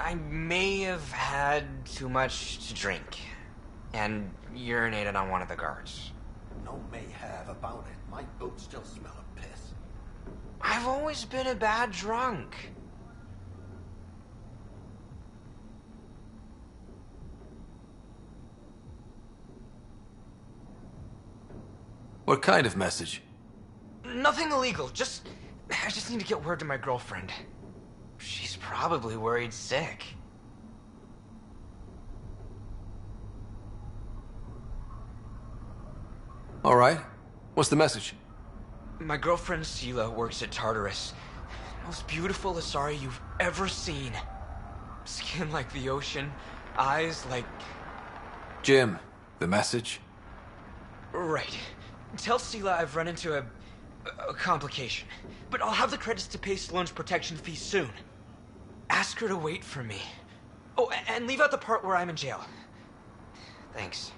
I may have had too much to drink and urinated on one of the guards. No may have about it. My boots still smell of piss. I've always been a bad drunk. What kind of message? Nothing illegal, I just need to get word to my girlfriend. She's probably worried sick. All right. What's the message? My girlfriend Sela works at Tartarus. Most beautiful Asari you've ever seen. Skin like the ocean, eyes like... Jim, the message? Right. Tell Sela I've run into a complication, but I'll have the credits to pay Sloane's protection fee soon. Ask her to wait for me. Oh, and leave out the part where I'm in jail. Thanks.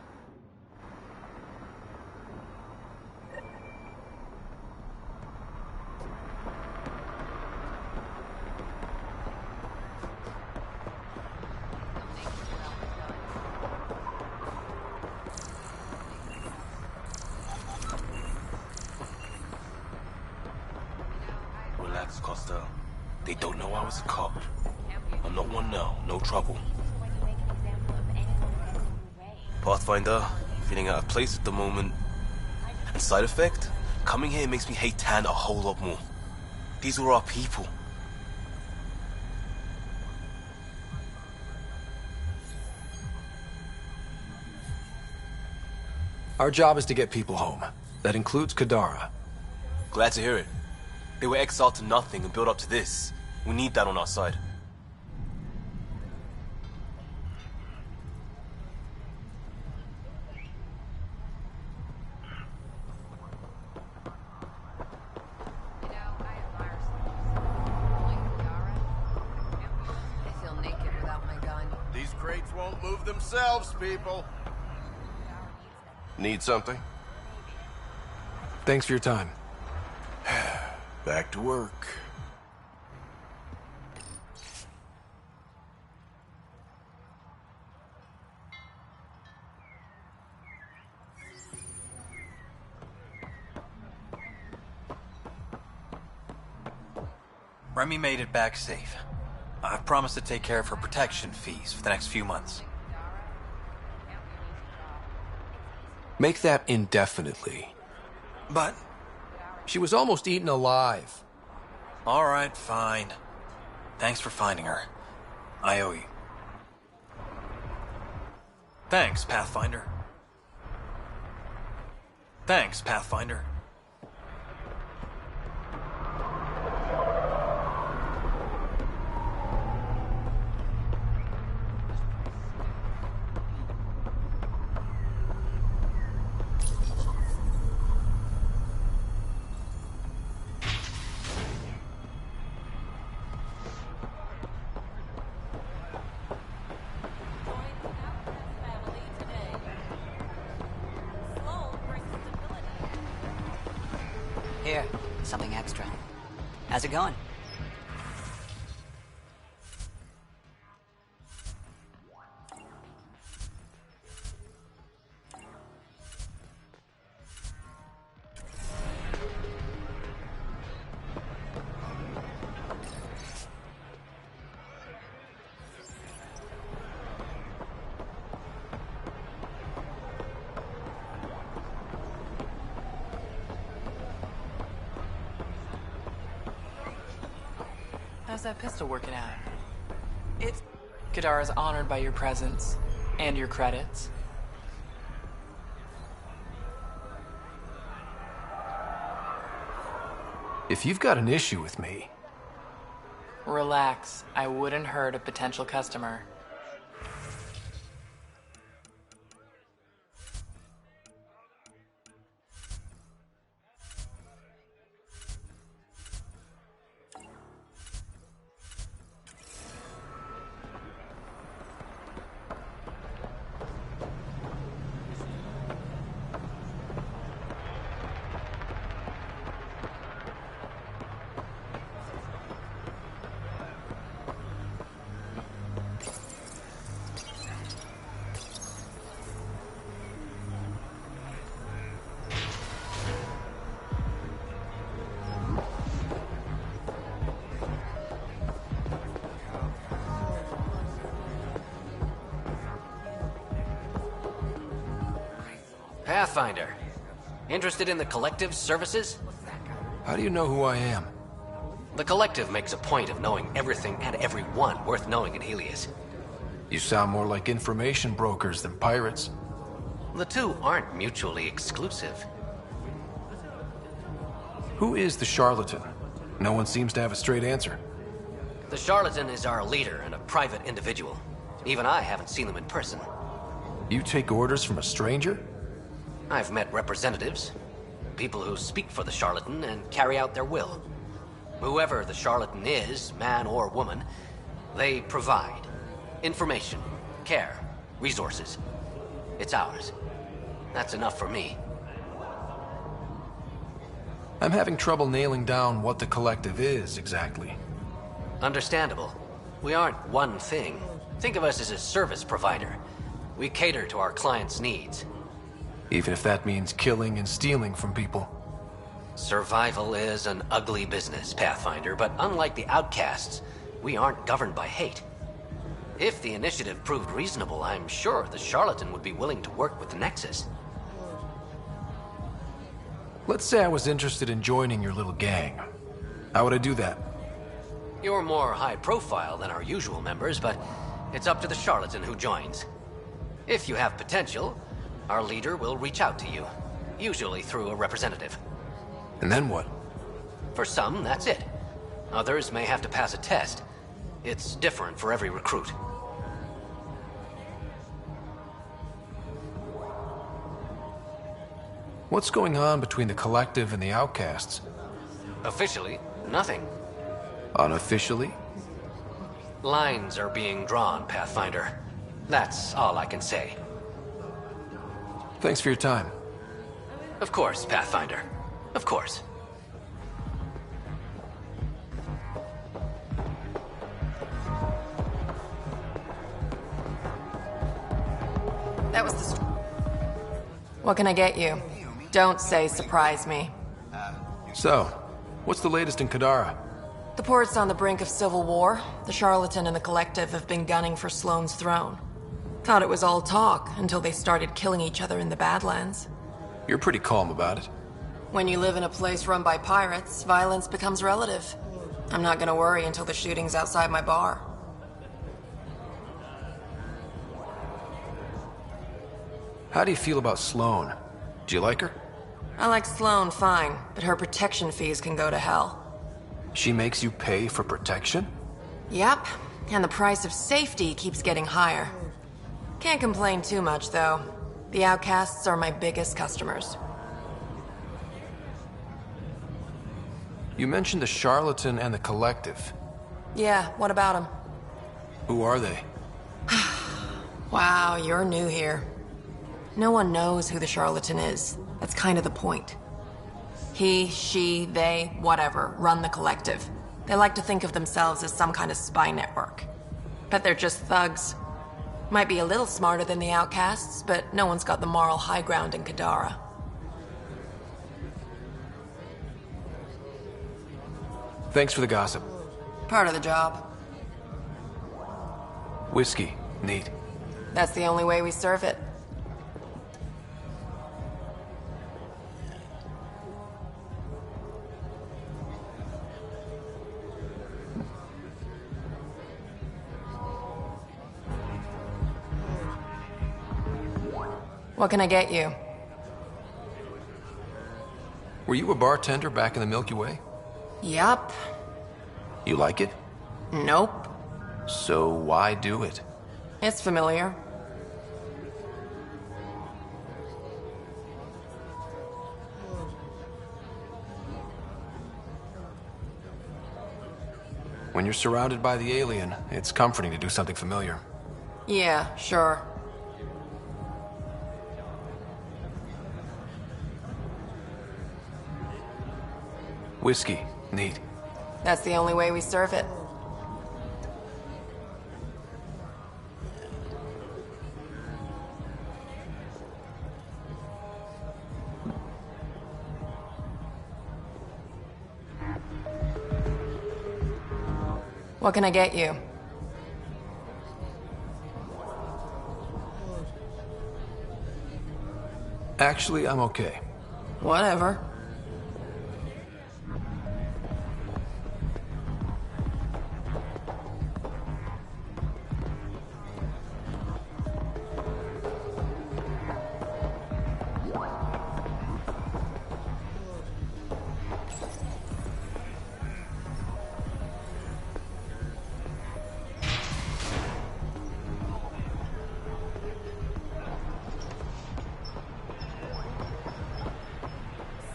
Relax, Costa. They don't know I was a cop. I'm not one now, no trouble. Pathfinder, feeling out of place at the moment. And side effect? Coming here makes me hate Tan a whole lot more. These were our people. Our job is to get people home. That includes Kadara. Glad to hear it. They were exiled to nothing and built up to this. We need that on our side. These crates won't move themselves, people. Need something? Thanks for your time. Back to work. Remy made it back safe. I've promised to take care of her protection fees for the next few months. Make that indefinitely. But... She was almost eaten alive. all right, fine. Thanks for finding her. I owe you. Thanks, Pathfinder. Thanks, Pathfinder. Here, something extra. How's it going? How's that pistol working out? It's... Kadara's honored by your presence and your credits. If you've got an issue with me... Relax. I wouldn't hurt a potential customer. Pathfinder. Interested in the Collective's services? How do you know who I am? The Collective makes a point of knowing everything and everyone worth knowing in Helios. You sound more like information brokers than pirates. The two aren't mutually exclusive. Who is the charlatan? No one seems to have a straight answer. The charlatan is our leader and a private individual. Even I haven't seen them in person. You take orders from a stranger? I've met representatives, people who speak for the charlatan and carry out their will. Whoever the charlatan is, man or woman, they provide information, care, resources. It's ours. That's enough for me. I'm having trouble nailing down what the Collective is, exactly. Understandable. We aren't one thing. Think of us as a service provider. We cater to our clients' needs. Even if that means killing and stealing from people. Survival is an ugly business, Pathfinder, but unlike the outcasts, we aren't governed by hate. If the initiative proved reasonable, I'm sure the charlatan would be willing to work with the Nexus. Let's say I was interested in joining your little gang. How would I do that? You're more high profile than our usual members, but it's up to the charlatan who joins. If you have potential, our leader will reach out to you, usually through a representative. And then what? For some, that's it. Others may have to pass a test. It's different for every recruit. What's going on between the Collective and the outcasts? Officially, nothing. Unofficially? Lines are being drawn, Pathfinder. That's all I can say. Thanks for your time. Of course, Pathfinder. Of course. That was the... What can I get you? Don't say surprise me. So, what's the latest in Kadara? The port's on the brink of civil war. The charlatan and the Collective have been gunning for Sloane's throne. Thought it was all talk until they started killing each other in the Badlands. You're pretty calm about it. When you live in a place run by pirates, violence becomes relative. I'm not gonna worry until the shooting's outside my bar. How do you feel about Sloane? Do you like her? I like Sloane fine, but her protection fees can go to hell. She makes you pay for protection? Yep, and the price of safety keeps getting higher. Can't complain too much, though. The outcasts are my biggest customers. You mentioned the charlatan and the Collective. Yeah, what about them? Who are they? Wow, you're new here. No one knows who the charlatan is. That's kind of the point. He, she, they, whatever, run the Collective. They like to think of themselves as some kind of spy network. But they're just thugs. Might be a little smarter than the outcasts, but no one's got the moral high ground in Kadara. Thanks for the gossip. Part of the job. Whiskey. Neat. That's the only way we serve it. What can I get you? Were you a bartender back in the Milky Way? Yup. You like it? Nope. So why do it? It's familiar. When you're surrounded by the alien, it's comforting to do something familiar. Yeah, sure. Whiskey. Neat. That's the only way we serve it. What can I get you? Actually, I'm okay. Whatever.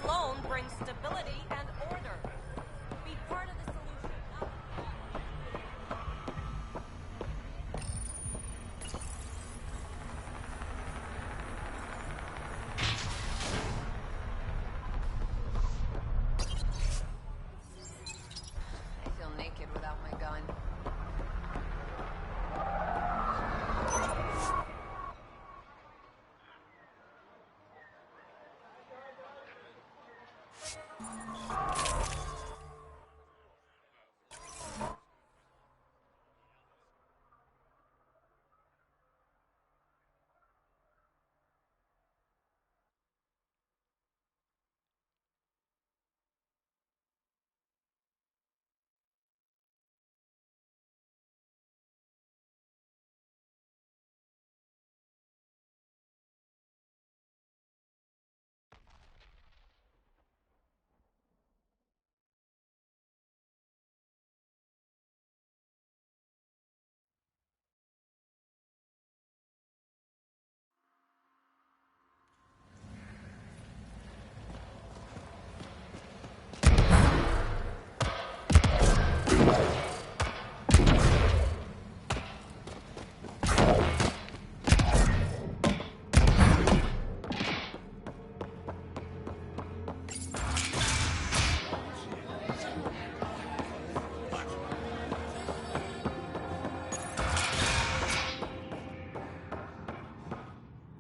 Sloan brings stability and order. Be part of the solution, not I feel naked without my gun.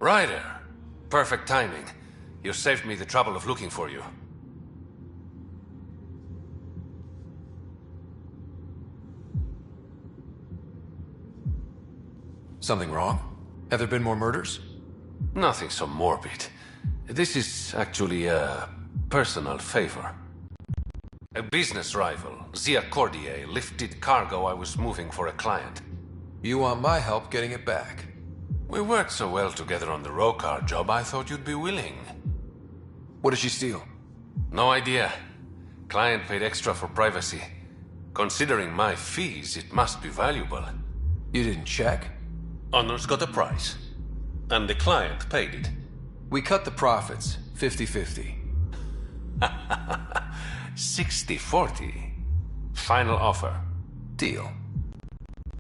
Ryder. Perfect timing. You saved me the trouble of looking for you. Something wrong? Have there been more murders? Nothing so morbid. This is actually a personal favor. A business rival, Zia Cordier, lifted cargo I was moving for a client. You want my help getting it back? We worked so well together on the Rokar job, I thought you'd be willing. What did she steal? No idea. Client paid extra for privacy. Considering my fees, it must be valuable. You didn't check? Honor's got a price. And the client paid it. We cut the profits, 50-50. 60-40. Final offer. Deal.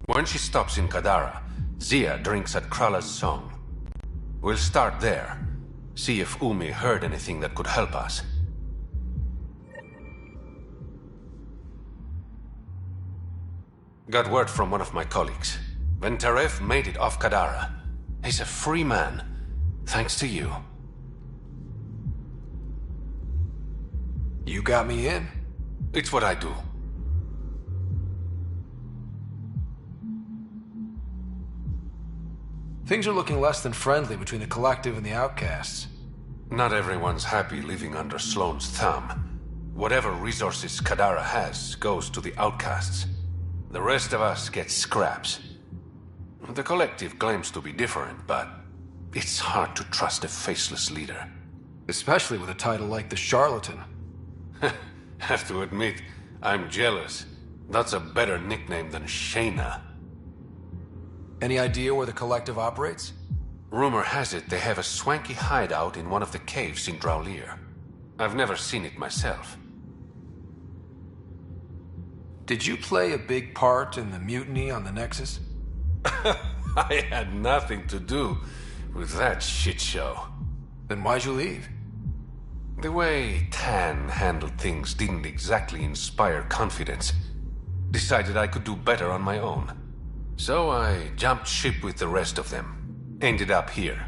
When she stops in Kadara, Zia drinks at Krala's song. We'll start there. See if Umi heard anything that could help us. Got word from one of my colleagues. When Taref made it off Kadara, he's a free man, thanks to you. You got me in. It's what I do. Things are looking less than friendly between the Collective and the Outcasts. Not everyone's happy living under Sloane's thumb. Whatever resources Kadara has goes to the Outcasts. The rest of us get scraps. The Collective claims to be different, but it's hard to trust a faceless leader. Especially with a title like the Charlatan. Have to admit, I'm jealous. That's a better nickname than Shayna. Any idea where the Collective operates? Rumor has it they have a swanky hideout in one of the caves in Draulir. I've never seen it myself. Did you play a big part in the mutiny on the Nexus? I had nothing to do with that shit show. Then why'd you leave? The way Tan handled things didn't exactly inspire confidence. Decided I could do better on my own. So I jumped ship with the rest of them. Ended up here.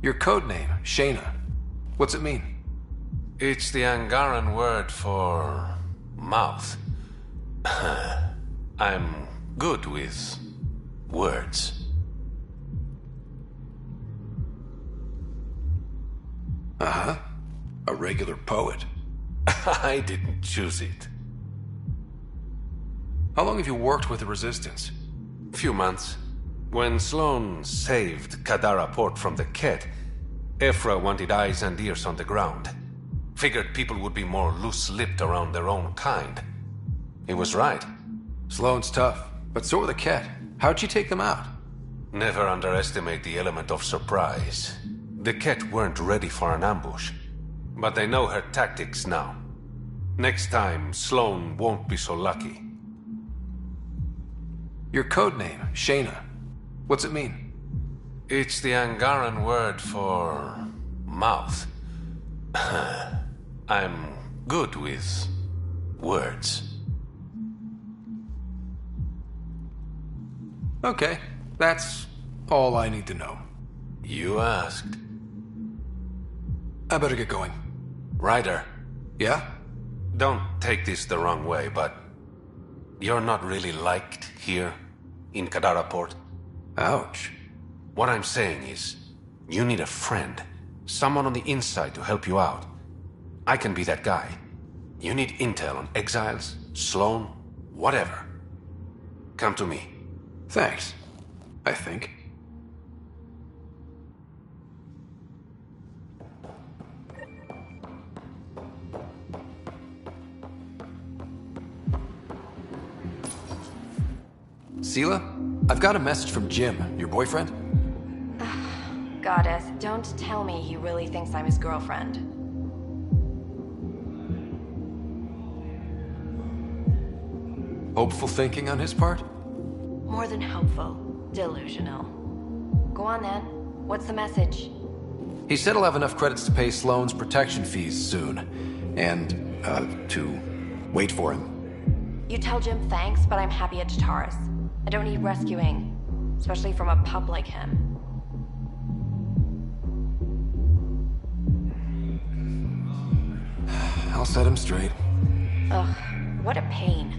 Your code name, Shayna. What's it mean? It's the Angaran word for mouth. I'm good with words. Uh-huh. A regular poet. I didn't choose it. How long have you worked with the Resistance? Few months. When Sloan saved Kadara Port from the Ket, Ephra wanted eyes and ears on the ground. Figured people would be more loose-lipped around their own kind. He was right. Sloan's tough, but so are the Ket. How'd you take them out? Never underestimate the element of surprise. The Ket weren't ready for an ambush, but they know her tactics now. Next time, Sloan won't be so lucky. Your code name, Shayna. What's it mean? It's the Angaran word for mouth. I'm good with words. Okay, that's all I need to know. You asked. I better get going. Ryder. Yeah? Don't take this the wrong way, but you're not really liked here in Kadara Port. Ouch. What I'm saying is, you need a friend. Someone on the inside to help you out. I can be that guy. You need intel on exiles, Sloan, whatever. Come to me. Thanks. I think. Sela, I've got a message from Jim, your boyfriend. Goddess, don't tell me he really thinks I'm his girlfriend. Hopeful thinking on his part? More than hopeful. Delusional. Go on then. What's the message? He said he'll have enough credits to pay Sloan's protection fees soon. And, to wait for him. You tell Jim thanks, but I'm happy at Taurus. I don't need rescuing. Especially from a pup like him. I'll set him straight. Ugh, what a pain.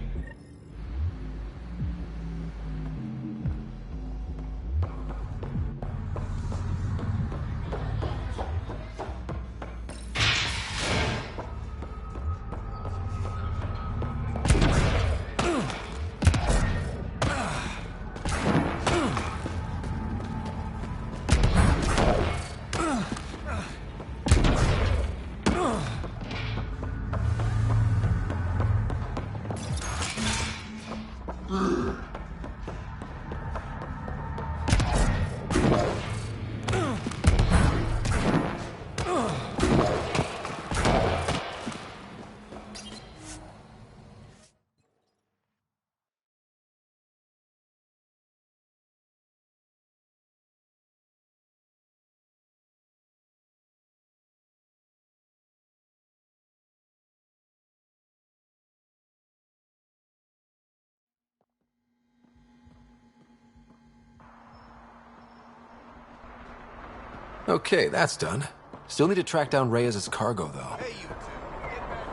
Okay, that's done. Still need to track down Reyes' cargo, though. Hey, you two. Get back.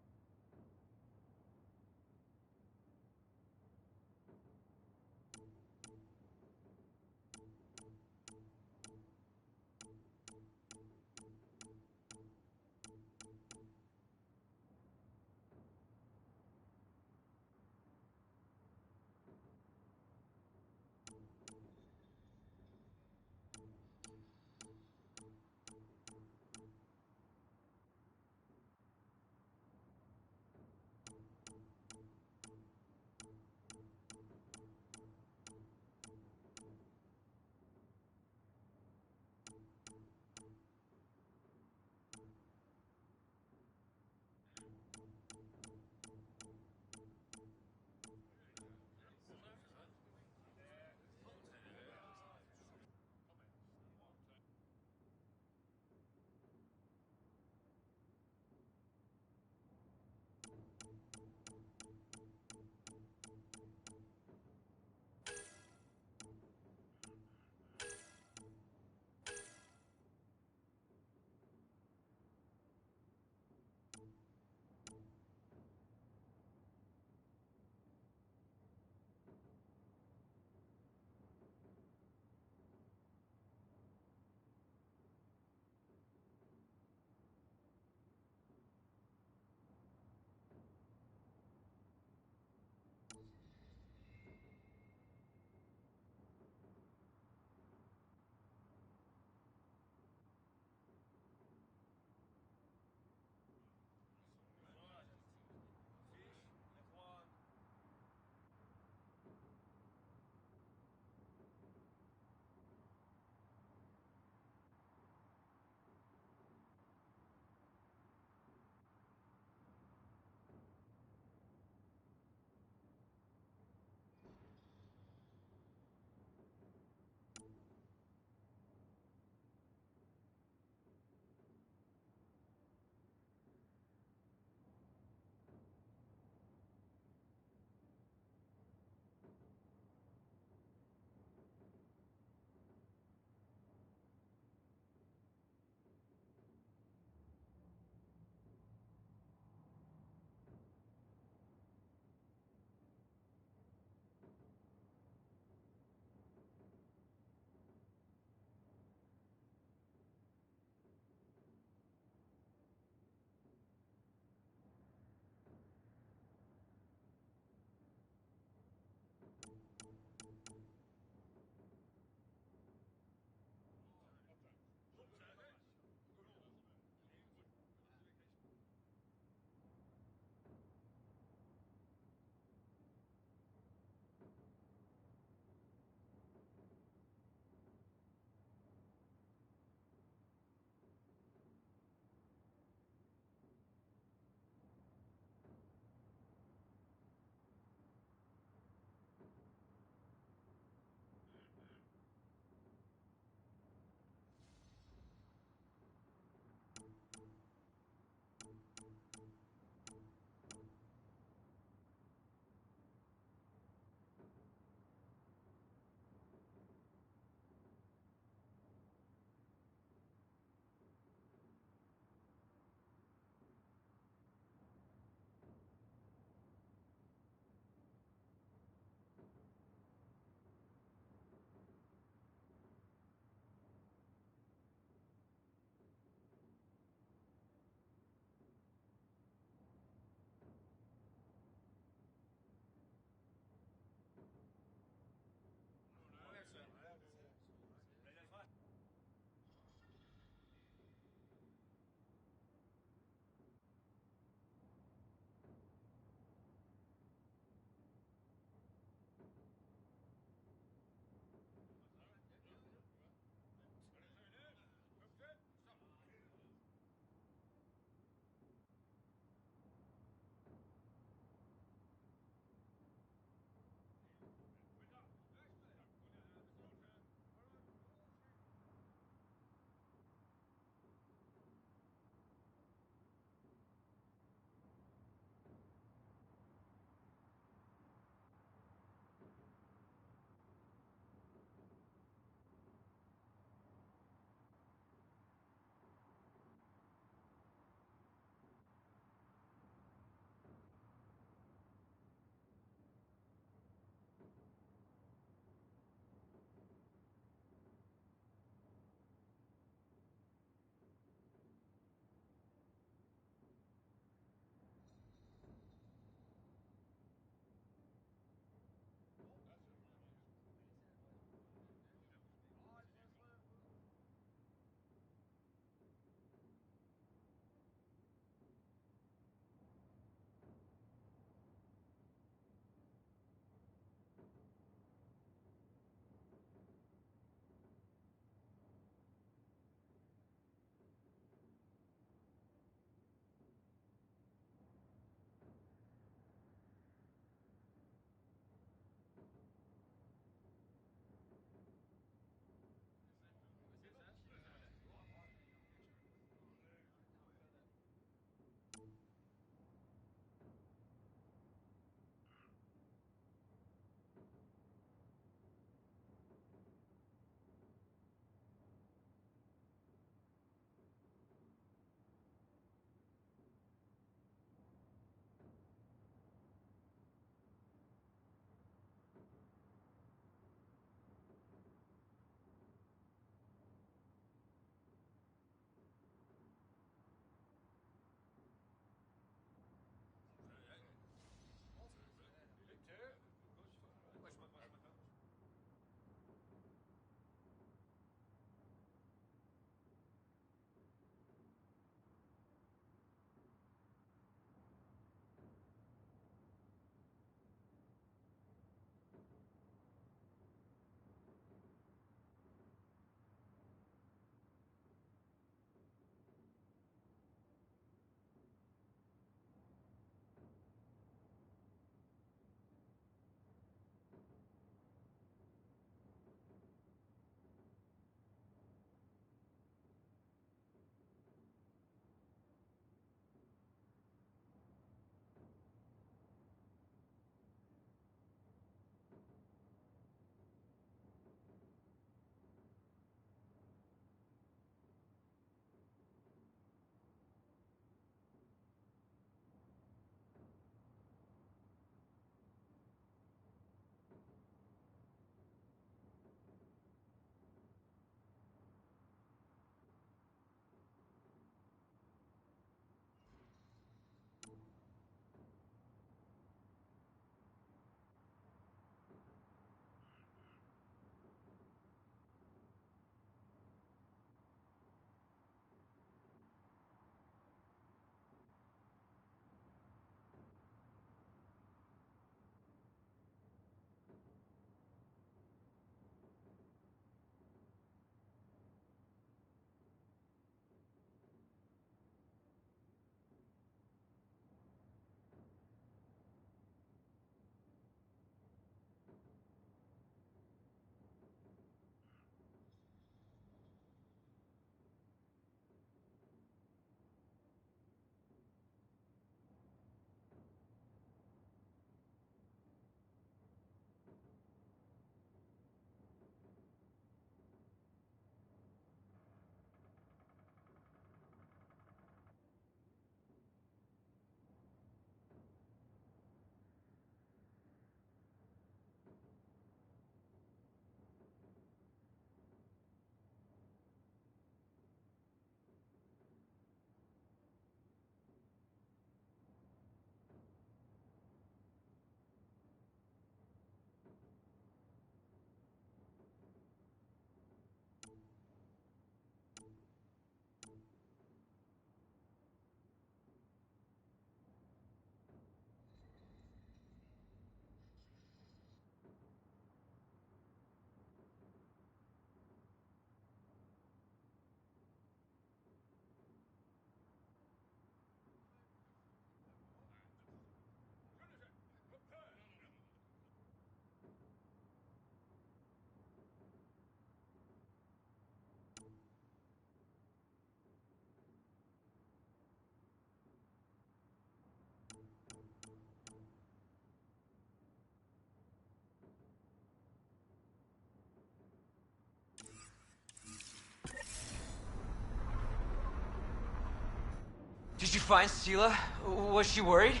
find Sela? Was she worried?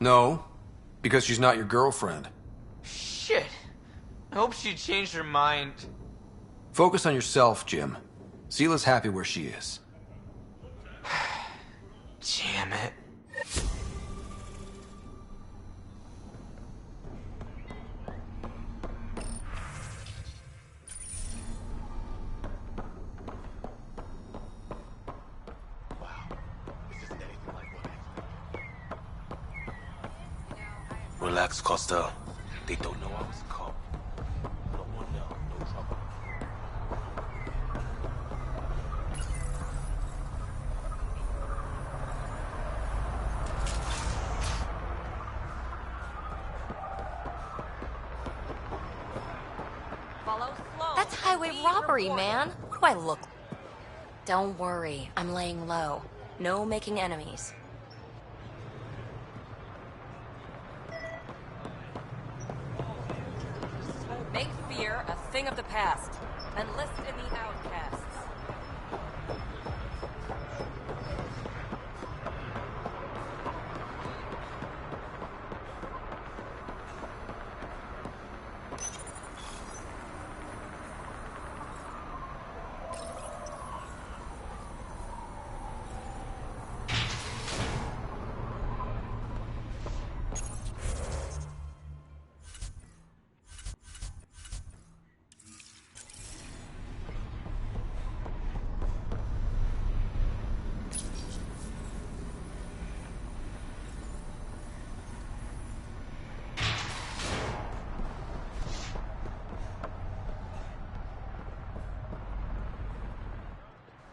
No, because she's not your girlfriend. Shit. I hope she changed her mind. Focus on yourself, Jim. Sela's happy where she is. Damn it. Relax, Costa. They don't know I was a cop. No one know. No trouble. Follow slow. That's highway robbery, man. What do I look like? Don't worry, I'm laying low. No making enemies. Make fear a thing of the past. Enlist in the outcasts.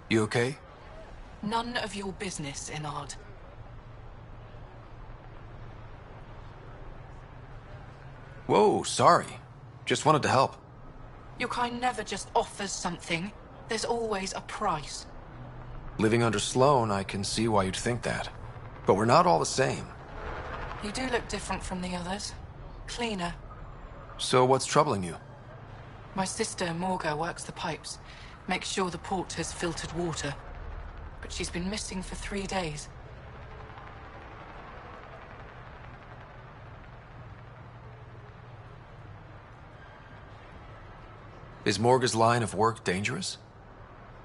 You okay? None of your business, Enard. Whoa, sorry. Just wanted to help. Your kind never just offers something. There's always a price. Living under Sloan, I can see why you'd think that. But we're not all the same. You do look different from the others. Cleaner. So what's troubling you? My sister, Morga, works the pipes. Makes sure the port has filtered water. But she's been missing for 3 days. Is Morga's line of work dangerous?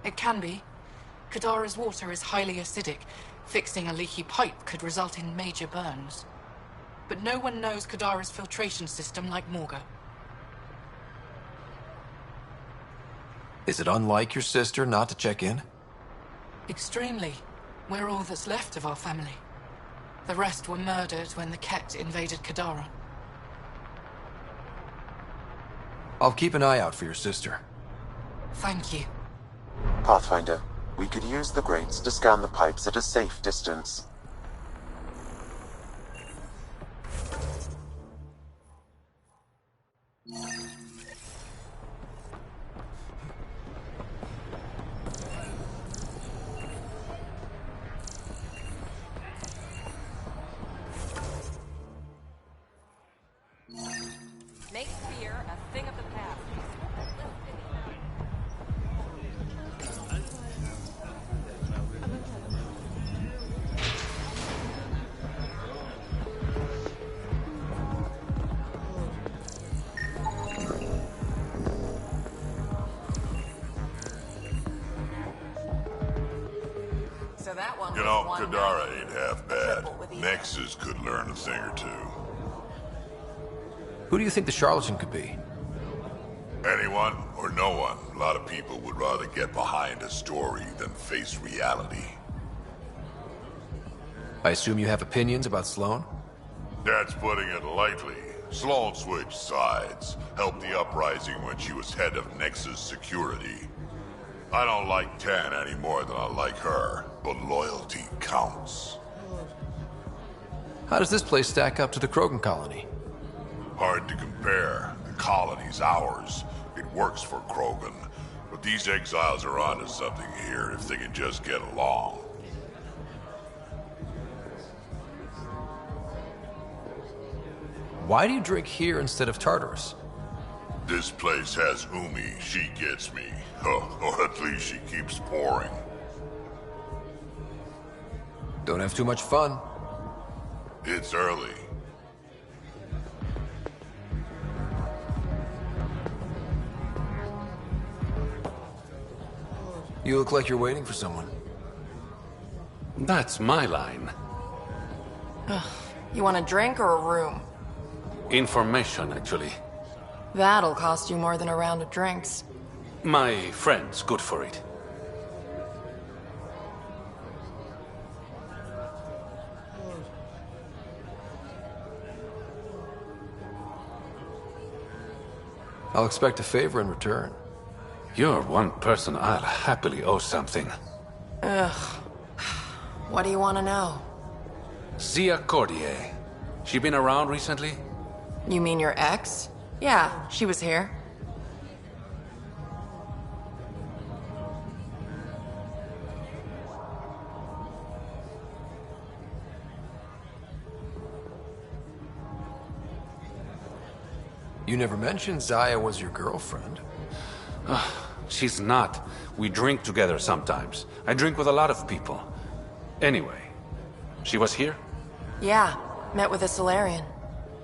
It can be. Kadara's water is highly acidic. Fixing a leaky pipe could result in major burns. But no one knows Kadara's filtration system like Morga. Is it unlike your sister not to check in? Extremely. We're all that's left of our family. The rest were murdered when the Ket invaded Kadara. I'll keep an eye out for your sister. Thank you. Pathfinder, we could use the grates to scan the pipes at a safe distance. Make fear a thing of the past. So that one You was know, one Kadara night. ain't half bad. Triple with the Nexus could learn a thing or two. Who do you think the charlatan could be? Anyone or no one. A lot of people would rather get behind a story than face reality. I assume you have opinions about Sloan? That's putting it lightly. Sloan switched sides, helped the uprising when she was head of Nexus security. I don't like Tan any more than I like her, but loyalty counts. How does this place stack up to the Krogan colony? Hard to compare. The colony's ours. It works for Krogan. But these exiles are onto something here if they can just get along. why do you drink here instead of Tartarus? This place has Umi. She gets me. Or at least she keeps pouring. Don't have too much fun. It's early. You look like you're waiting for someone. That's my line. You want a drink or a room? Information, actually. That'll cost you more than a round of drinks. My friend's good for it. I'll expect a favor in return. You're one person I'll happily owe something. Ugh. What do you want to know? Zia Cordier. She been around recently? You mean your ex? Yeah, she was here. You never mentioned Zaya was your girlfriend. She's not. We drink together sometimes. I drink with a lot of people. Anyway, she was here? Yeah, met with a Solarian.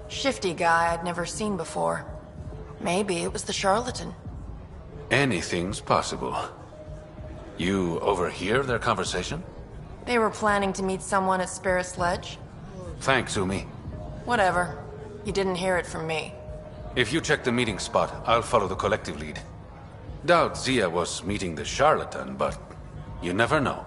Shifty guy I'd never seen before. Maybe it was the charlatan. Anything's possible. You overhear their conversation? They were planning to meet someone at Spirit's Ledge. Thanks, Umi. Whatever. You didn't hear it from me. If you check the meeting spot, I'll follow the collective lead. Doubt Zia was meeting the charlatan, but you never know.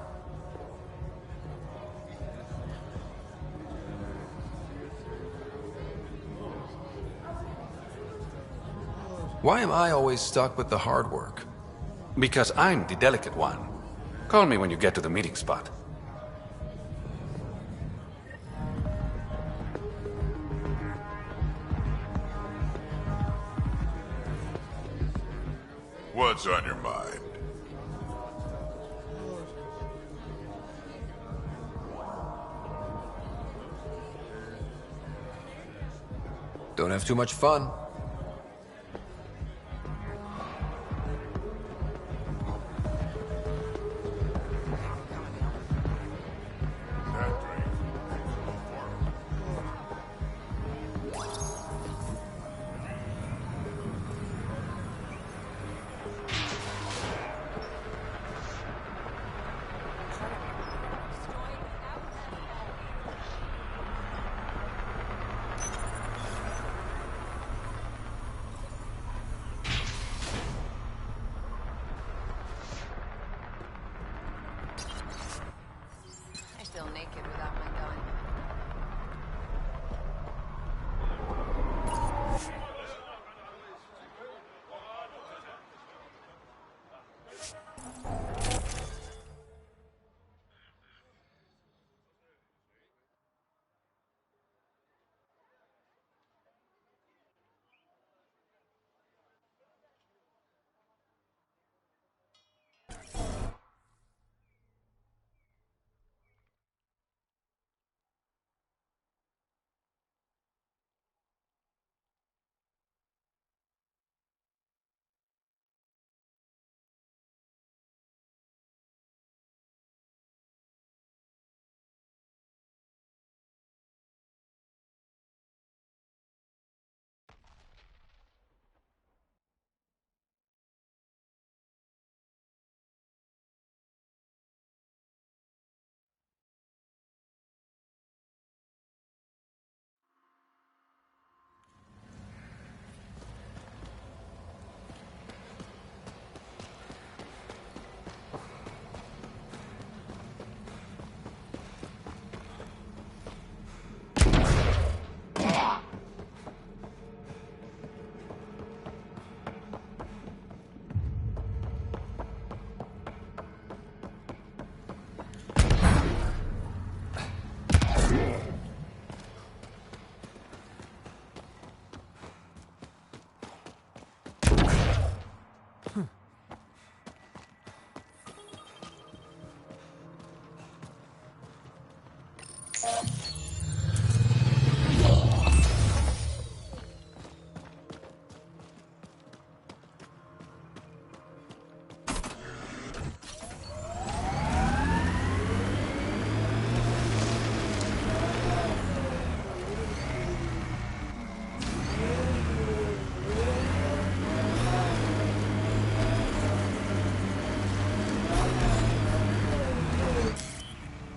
Why am I always stuck with the hard work? Because I'm the delicate one. Call me when you get to the meeting spot. What's on your mind? Don't have too much fun.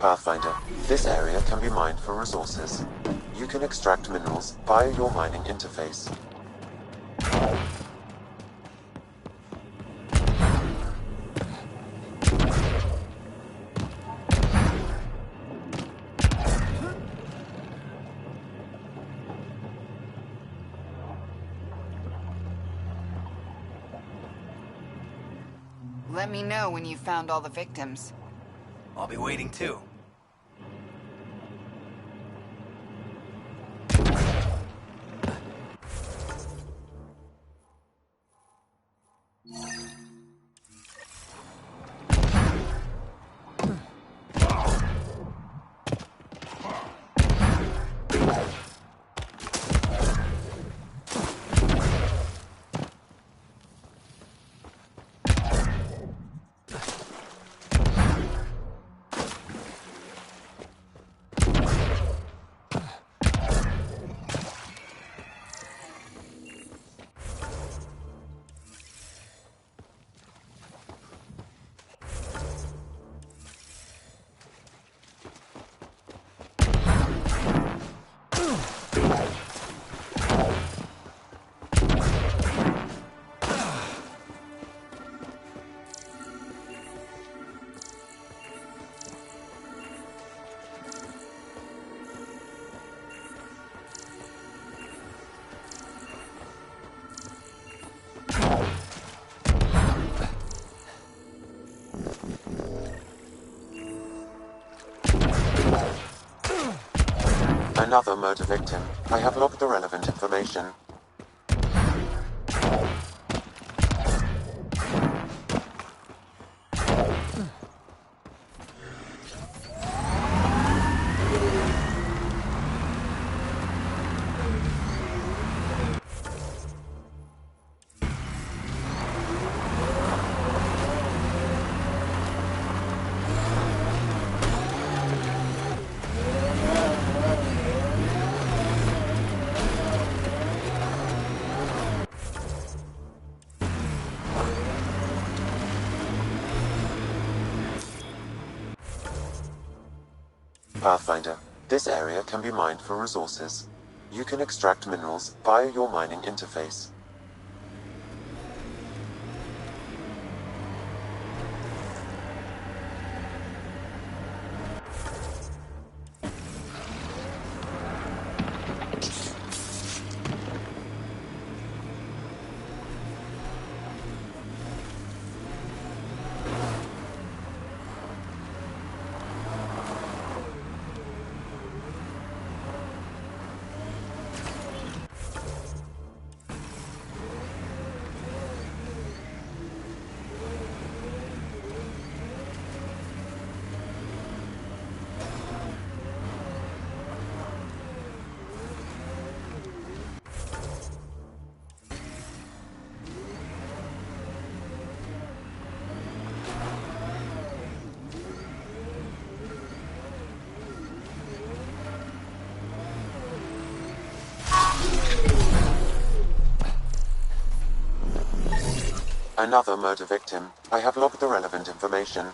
Pathfinder, this area can be mined for resources. You can extract minerals via your mining interface. Let me know when you've found all the victims. I'll be waiting too. Another murder victim. I have logged the relevant information. Pathfinder, this area can be mined for resources. You can extract minerals via your mining interface. Another murder victim. I have logged the relevant information.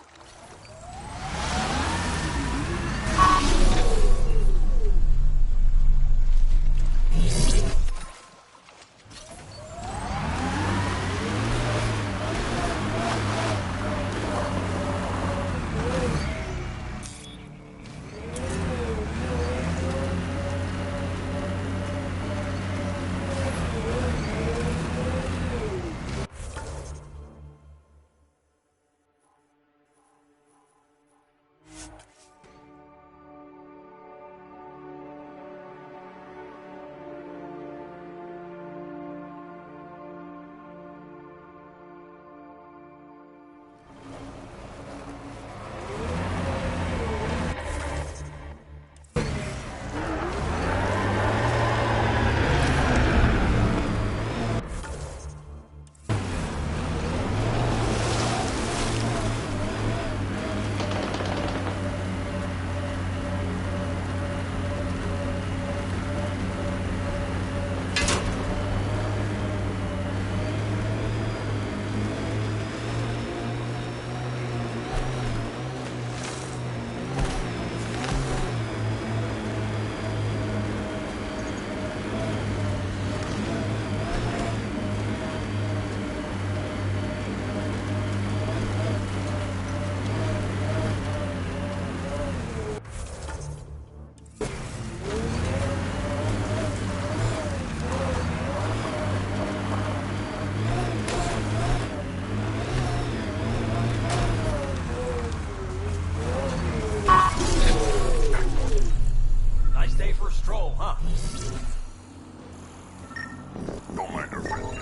Don't mind her, friend.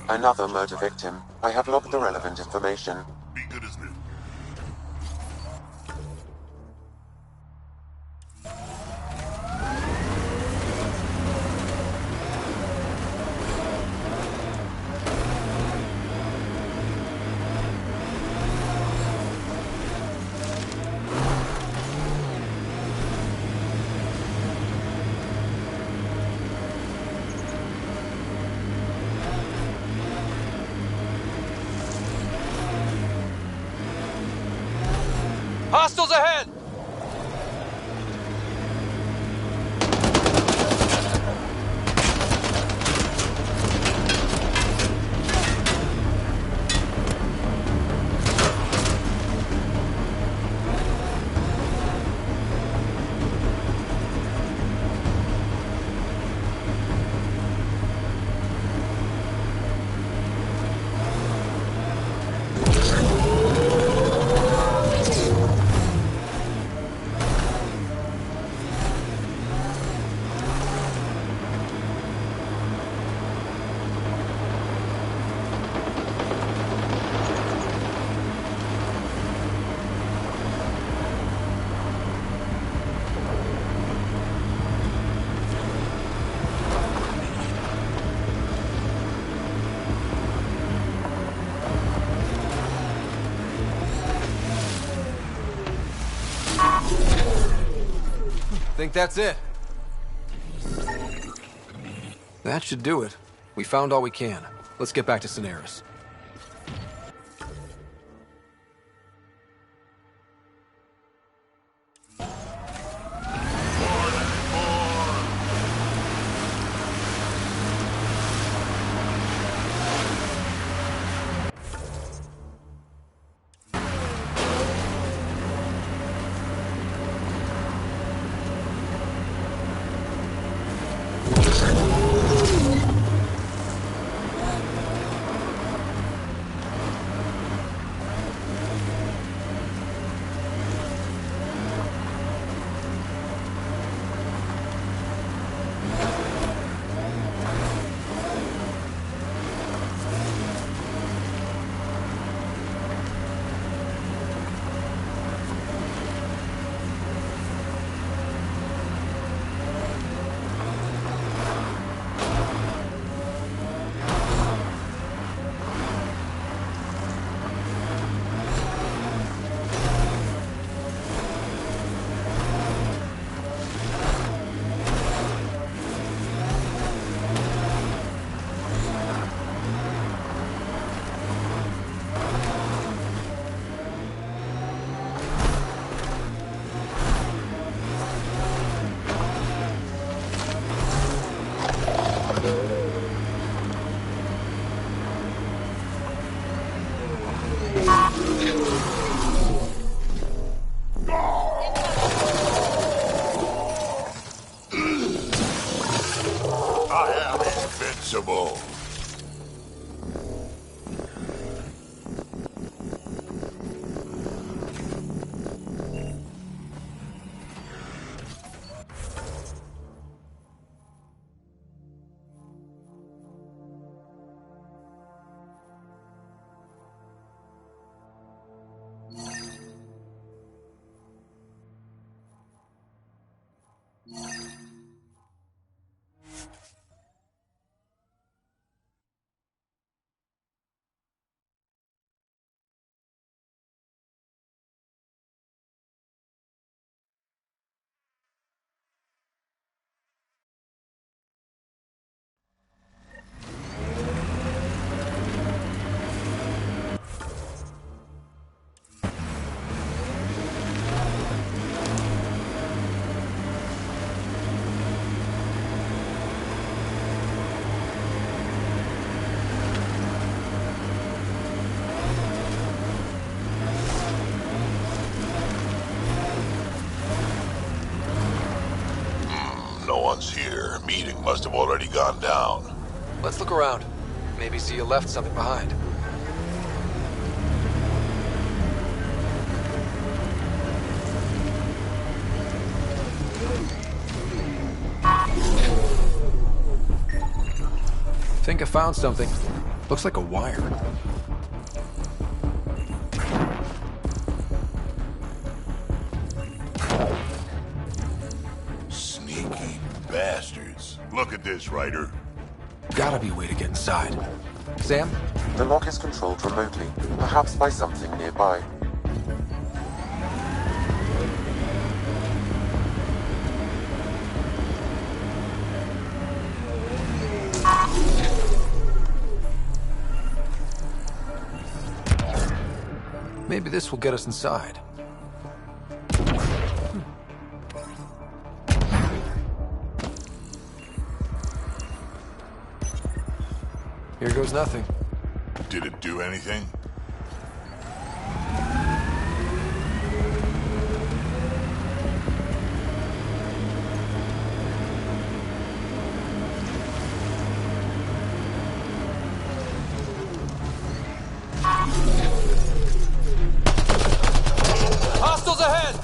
Another murder victim. I have logged the relevant information. Be good as new. Hostiles ahead! Think that's it? That should do it. We found all we can. Let's get back to Cineris. I am invincible. No one's here. Meeting must have already gone down. Let's look around. Maybe see you left something behind. think I found something. Looks like a wire. Sneaky bastards. Look at this, Ryder. Gotta be a way to get inside. Sam? The lock is controlled remotely, perhaps by something nearby. Maybe this will get us inside. Here goes nothing. Did it do anything? Hostiles ahead!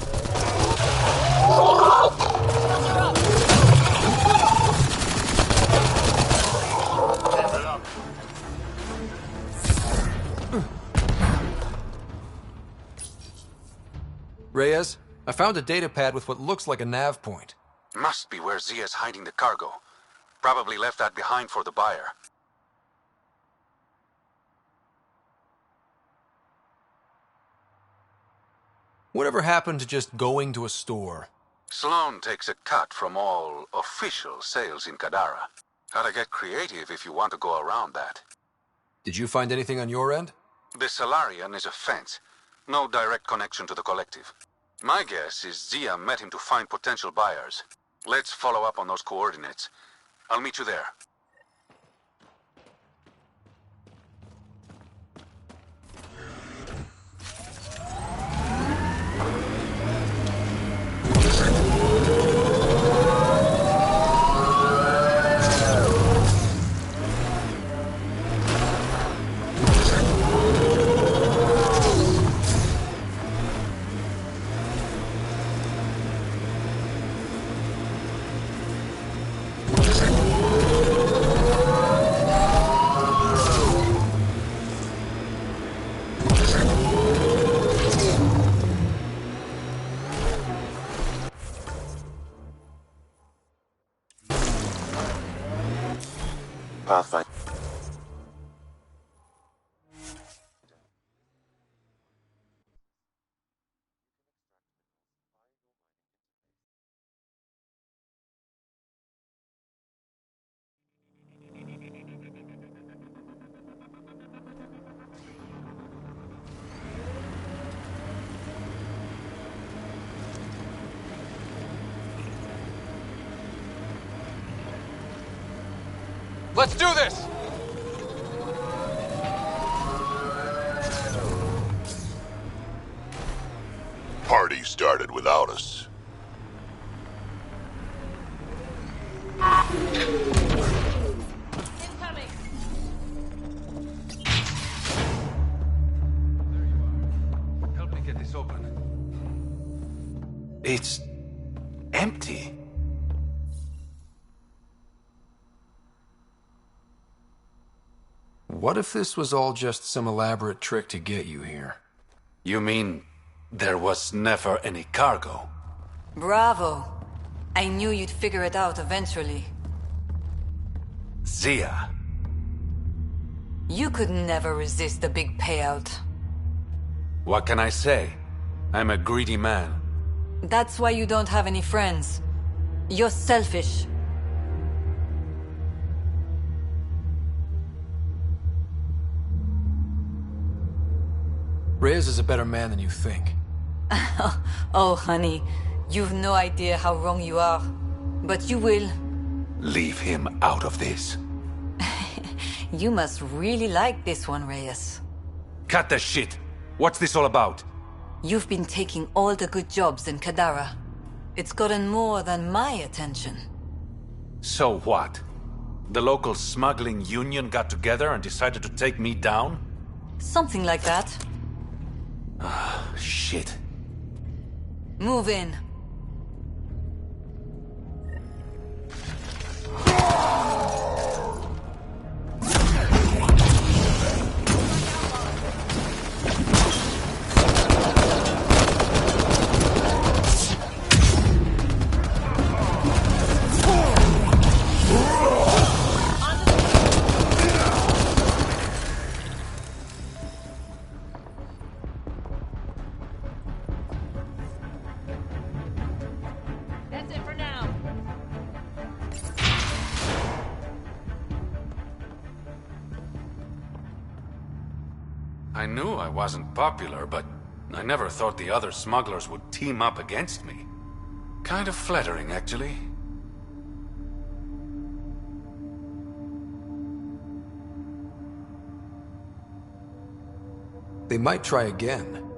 Reyes, I found a data pad with what looks like a nav point. Must be where Zia's hiding the cargo. Probably left that behind for the buyer. Whatever happened to just going to a store? Sloan takes a cut from all official sales in Kadara. Gotta get creative if you want to go around that. Did you find anything on your end? The Salarian is a fence. No direct connection to the collective. My guess is Zia met him to find potential buyers. Let's follow up on those coordinates. I'll meet you there. Pathfinder. Let's do this! Party started without us. Incoming. There you are. Help me get this open. It's empty. What if this was all just some elaborate trick to get you here? You mean there was never any cargo? Bravo. I knew you'd figure it out eventually. Zia. You could never resist a big payout. What can I say? I'm a greedy man. That's why you don't have any friends. You're selfish. Reyes is a better man than you think. Oh, honey. You've no idea how wrong you are. But you will. Leave him out of this. You must really like this one, Reyes. Cut the shit! What's this all about? You've been taking all the good jobs in Kadara. It's gotten more than my attention. So what? The local smuggling union got together and decided to take me down? Something like that. Shit. Move in. I knew I wasn't popular, but I never thought the other smugglers would team up against me. Kind of flattering, actually. They might try again.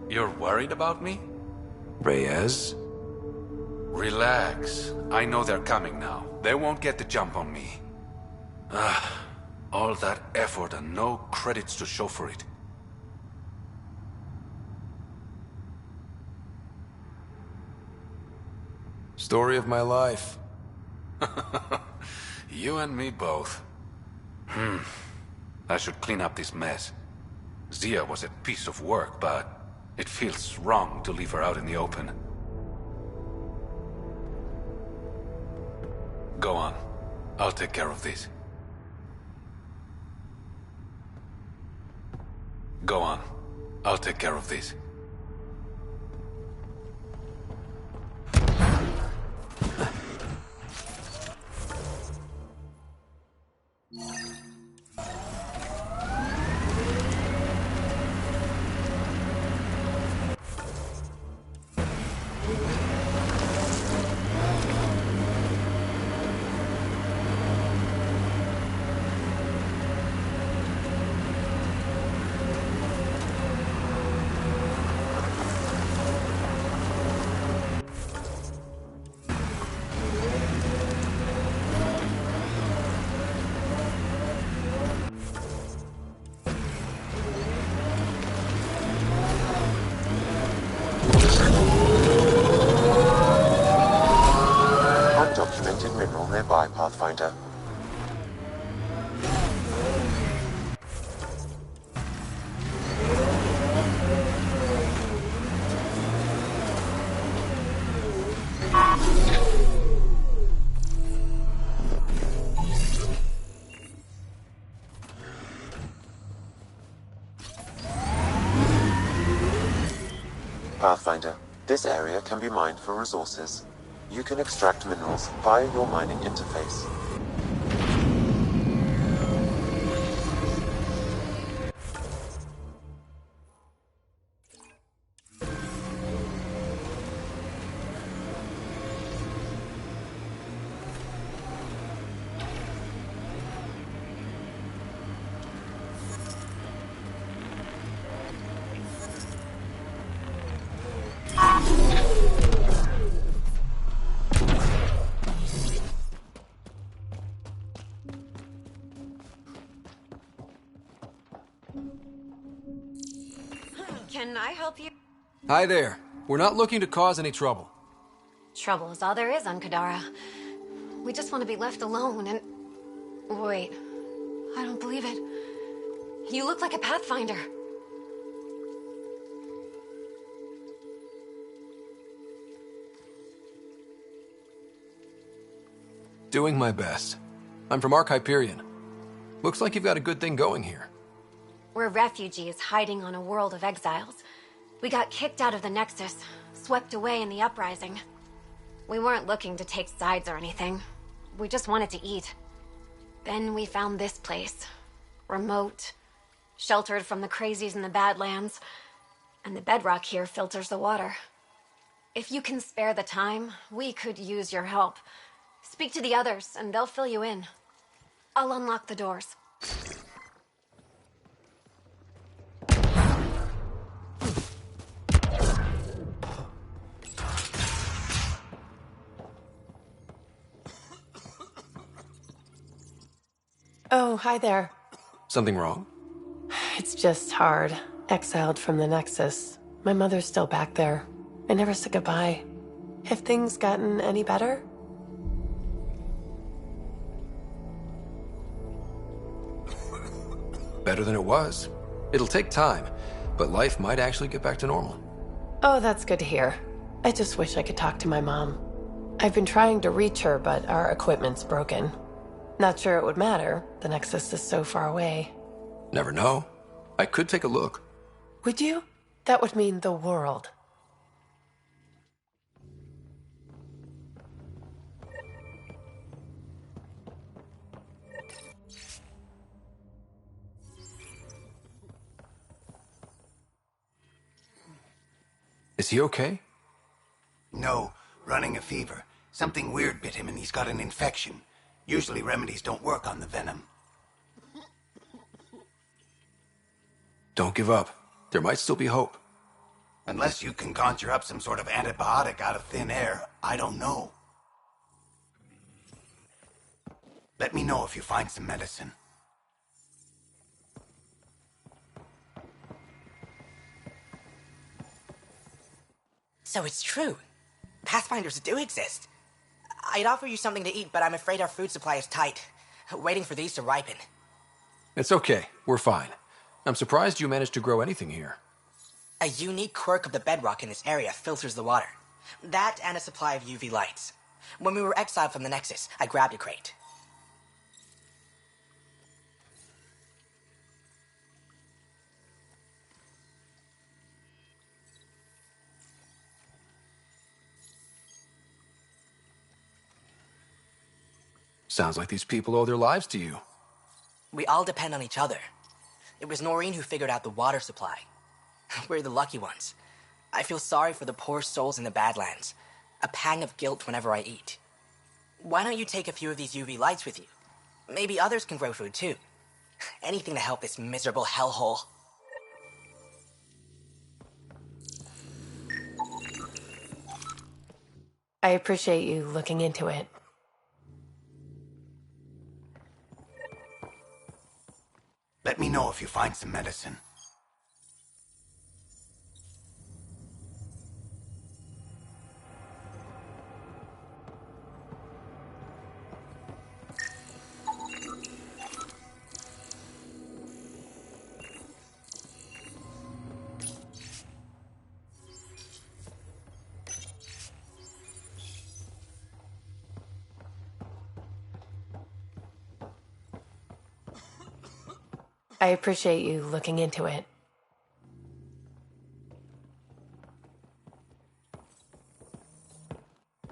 You're worried about me? Reyes? Relax. I know they're coming now. They won't get the jump on me. All that effort and no credits to show for it. Story of my life. You and me both. I should clean up this mess. Zia was a piece of work, but it feels wrong to leave her out in the open. Go on. I'll take care of this. Go on. I'll take care of this. Undocumented mineral nearby, Pathfinder. Pathfinder, this area can be mined for resources. You can extract minerals via your mining interface. Can I help you? Hi there. We're not looking to cause any trouble. Trouble is all there is on Kadara. We just want to be left alone and... Wait. I don't believe it. You look like a Pathfinder. Doing my best. I'm from Ark Hyperion. Looks like you've got a good thing going here. We're refugees hiding on a world of exiles. We got kicked out of the Nexus, swept away in the uprising. We weren't looking to take sides or anything. We just wanted to eat. Then we found this place. Remote, sheltered from the crazies in the Badlands, and the bedrock here filters the water. If you can spare the time, we could use your help. Speak to the others, and they'll fill you in. I'll unlock the doors. Oh, hi there. Something wrong? It's just hard. Exiled from the Nexus. My mother's still back there. I never said goodbye. Have things gotten any better? Better than it was. It'll take time, but life might actually get back to normal. Oh, that's good to hear. I just wish I could talk to my mom. I've been trying to reach her, but our equipment's broken. Not sure it would matter. The Nexus is so far away. Never know. I could take a look. Would you? That would mean the world. Is he okay? No, running a fever. Something weird bit him and he's got an infection. Usually remedies don't work on the venom. Don't give up. There might still be hope. Unless you can conjure up some sort of antibiotic out of thin air, I don't know. Let me know if you find some medicine. So it's true. Pathfinders do exist. I'd offer you something to eat, but I'm afraid our food supply is tight. Waiting for these to ripen. It's okay. We're fine. I'm surprised you managed to grow anything here. A unique quirk of the bedrock in this area filters the water. That and a supply of UV lights. When we were exiled from the Nexus, I grabbed a crate. Sounds like these people owe their lives to you. We all depend on each other. It was Noreen who figured out the water supply. We're the lucky ones. I feel sorry for the poor souls in the Badlands. A pang of guilt whenever I eat. Why don't you take a few of these UV lights with you? Maybe others can grow food too. Anything to help this miserable hellhole. I appreciate you looking into it. Let me know if you find some medicine. I appreciate you looking into it.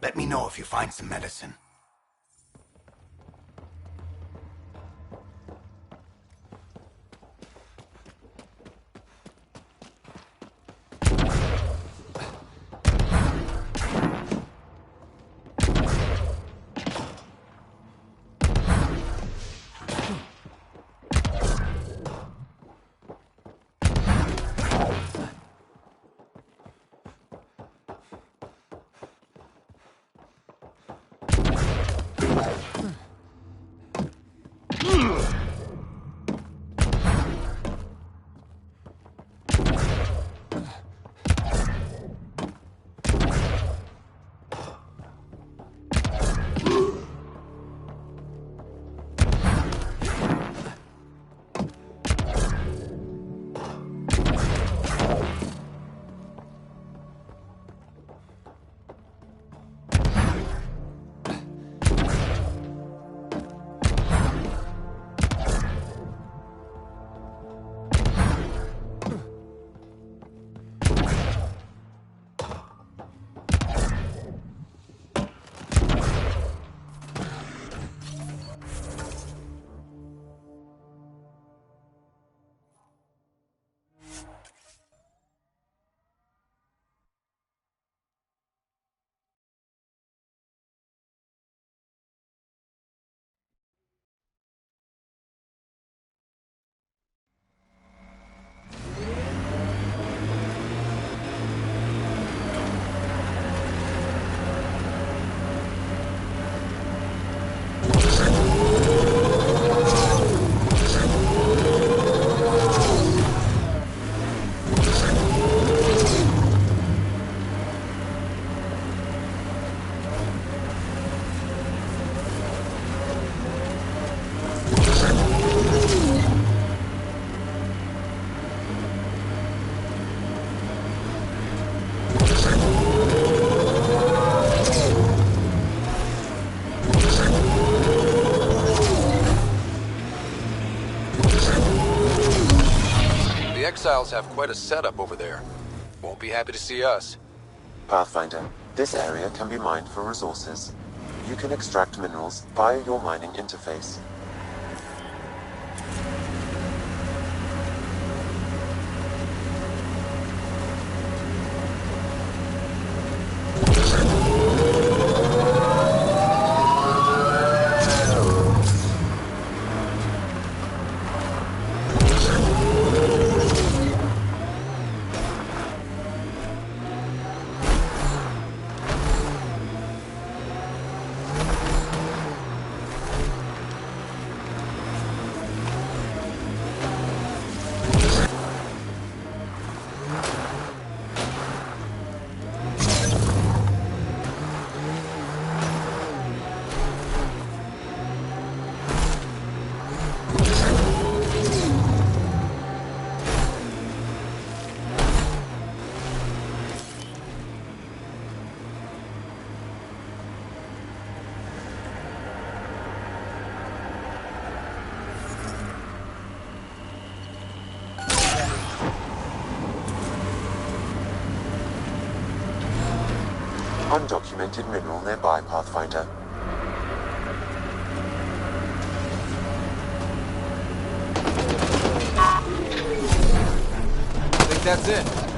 Let me know if you find some medicine. The exiles have quite a setup over there. Won't be happy to see us. Pathfinder, this area can be mined for resources. You can extract minerals via your mining interface. undocumented mineral nearby, Pathfinder. I think that's it.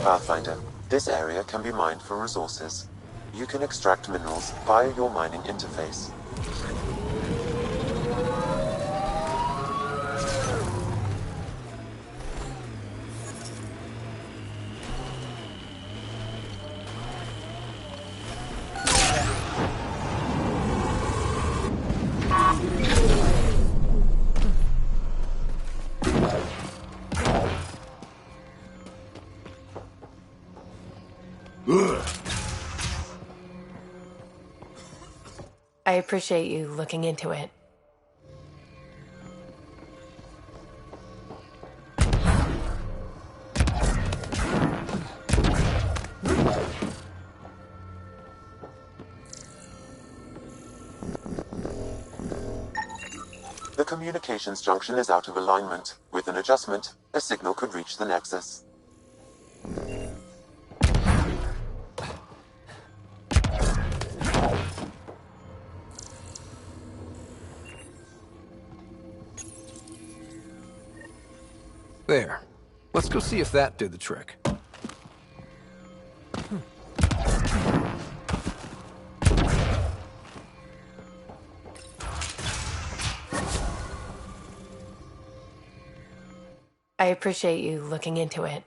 Pathfinder, this area can be mined for resources. You can extract minerals via your mining interface. I appreciate you looking into it. The communications junction is out of alignment. With an adjustment, a signal could reach the Nexus. There. Let's go see if that did the trick. I appreciate you looking into it.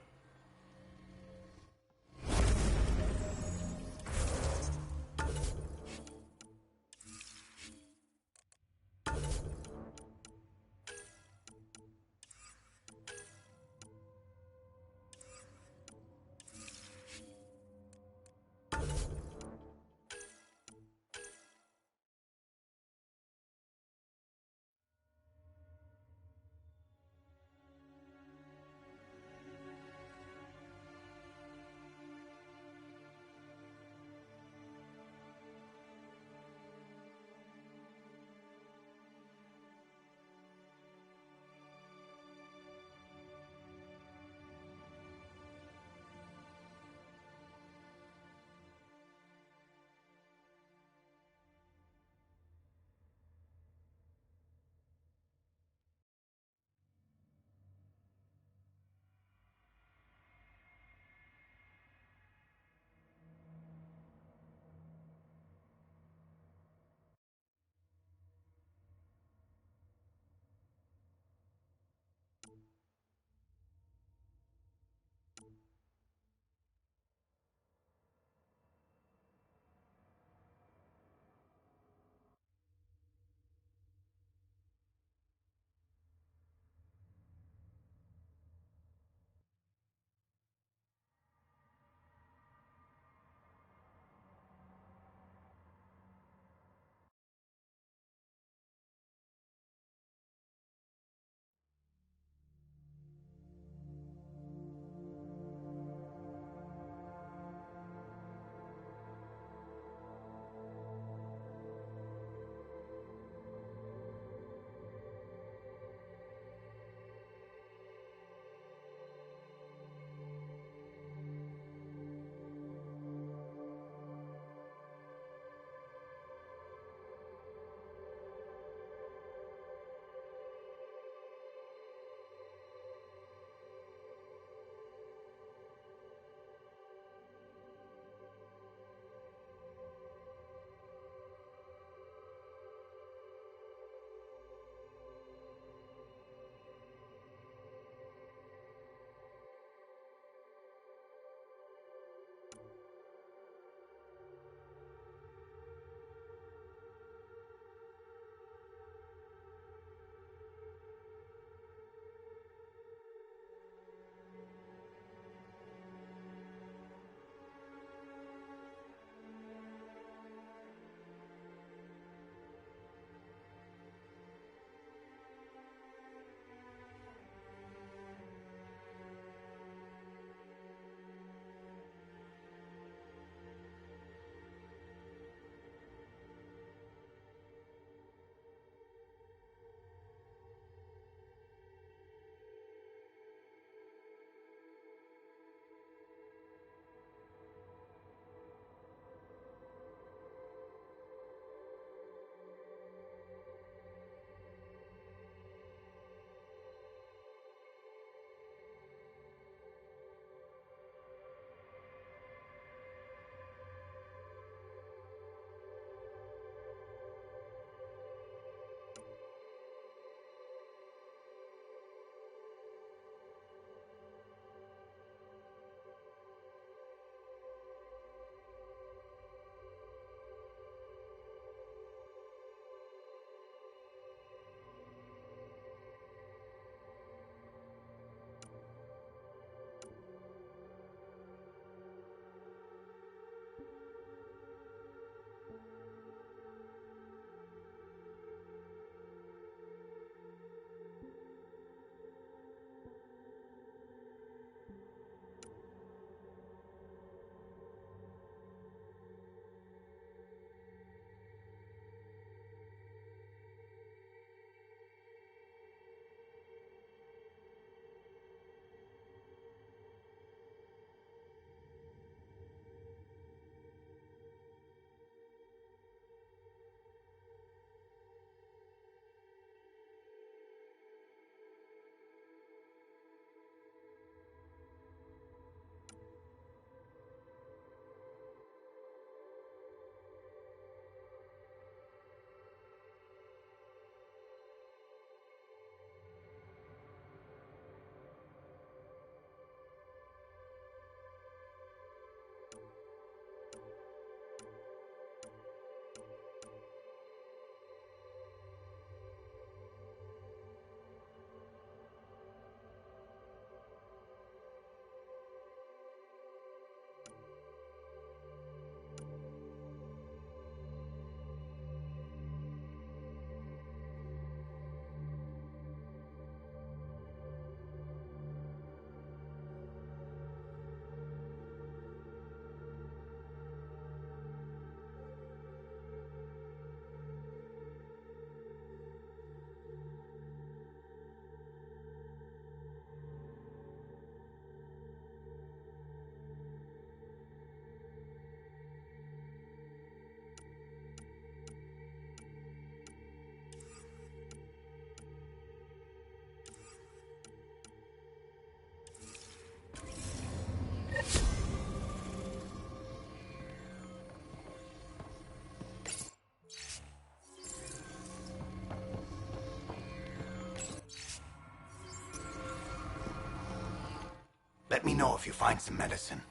Let me know if you find some medicine.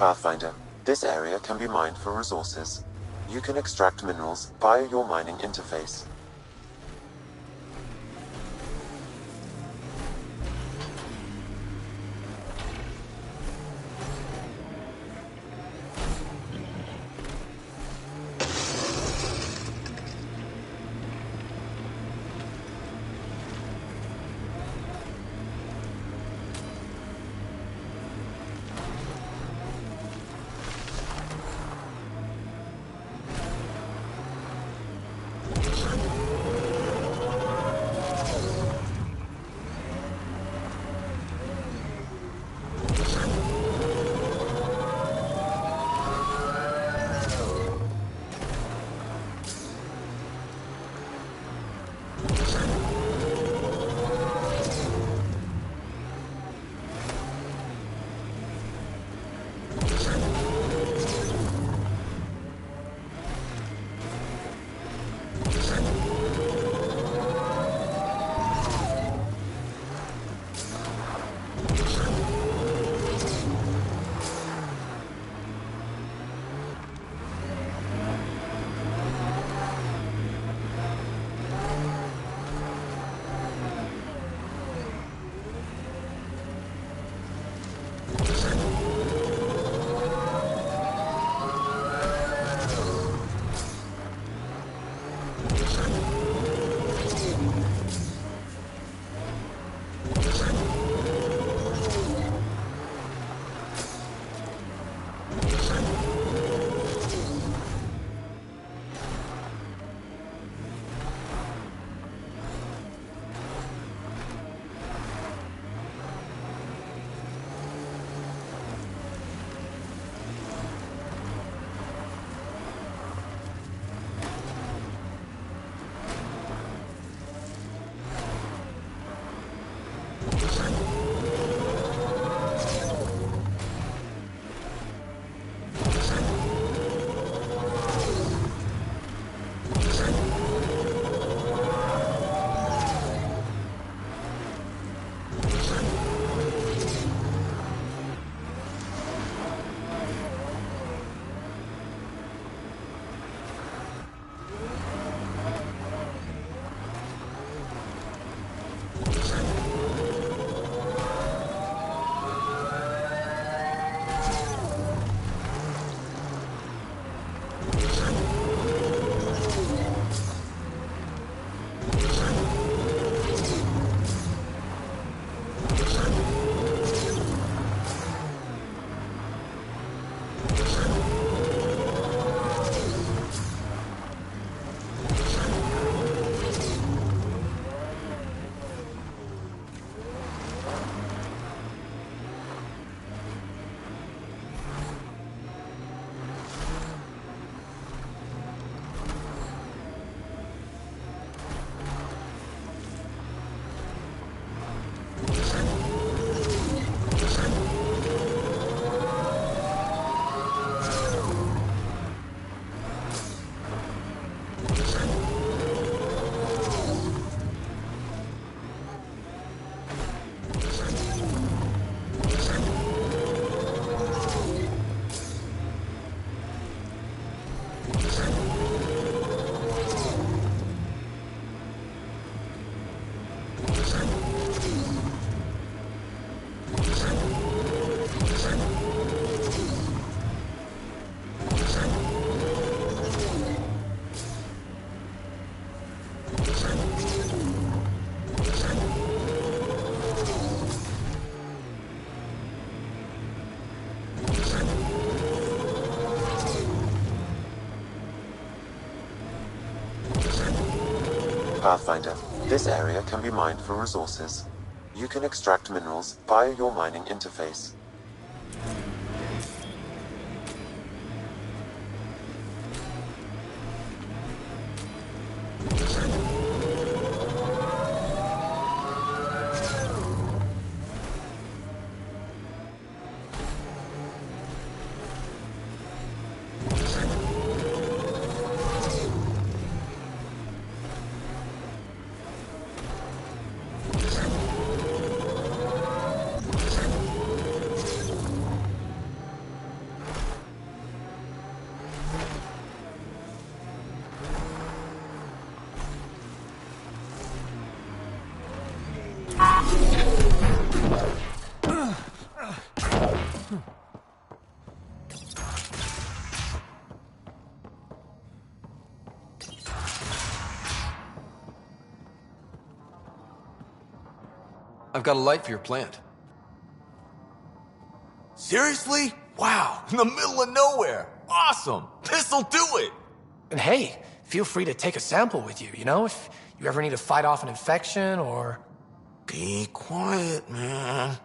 Pathfinder, this area can be mined for resources. You can extract minerals via your mining interface. Pathfinder, this area can be mined for resources. You can extract minerals via your mining interface. I've got a light for your plant. Seriously? Wow, in the middle of nowhere. Awesome. This'll do it. And hey, feel free to take a sample with you, you know, if you ever need to fight off an infection or... Be quiet, man.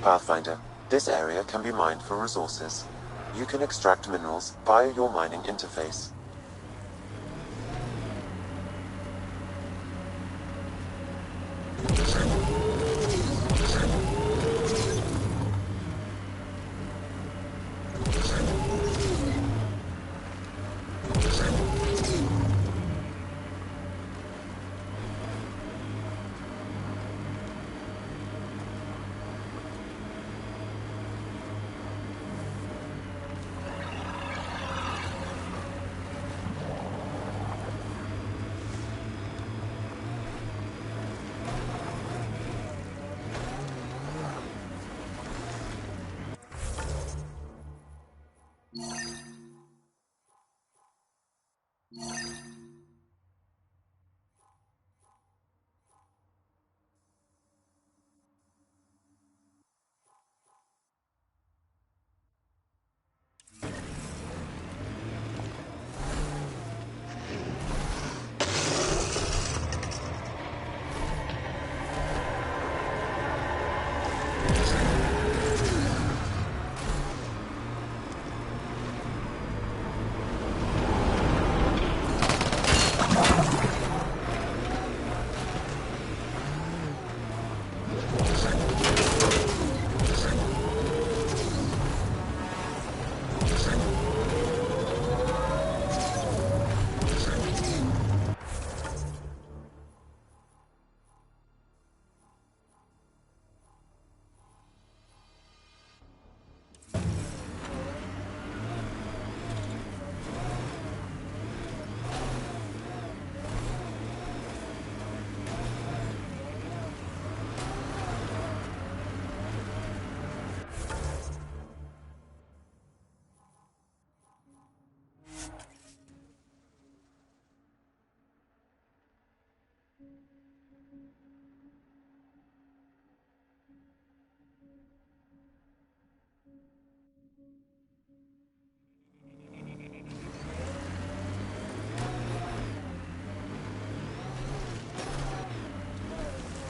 Pathfinder, this area can be mined for resources. You can extract minerals via your mining interface.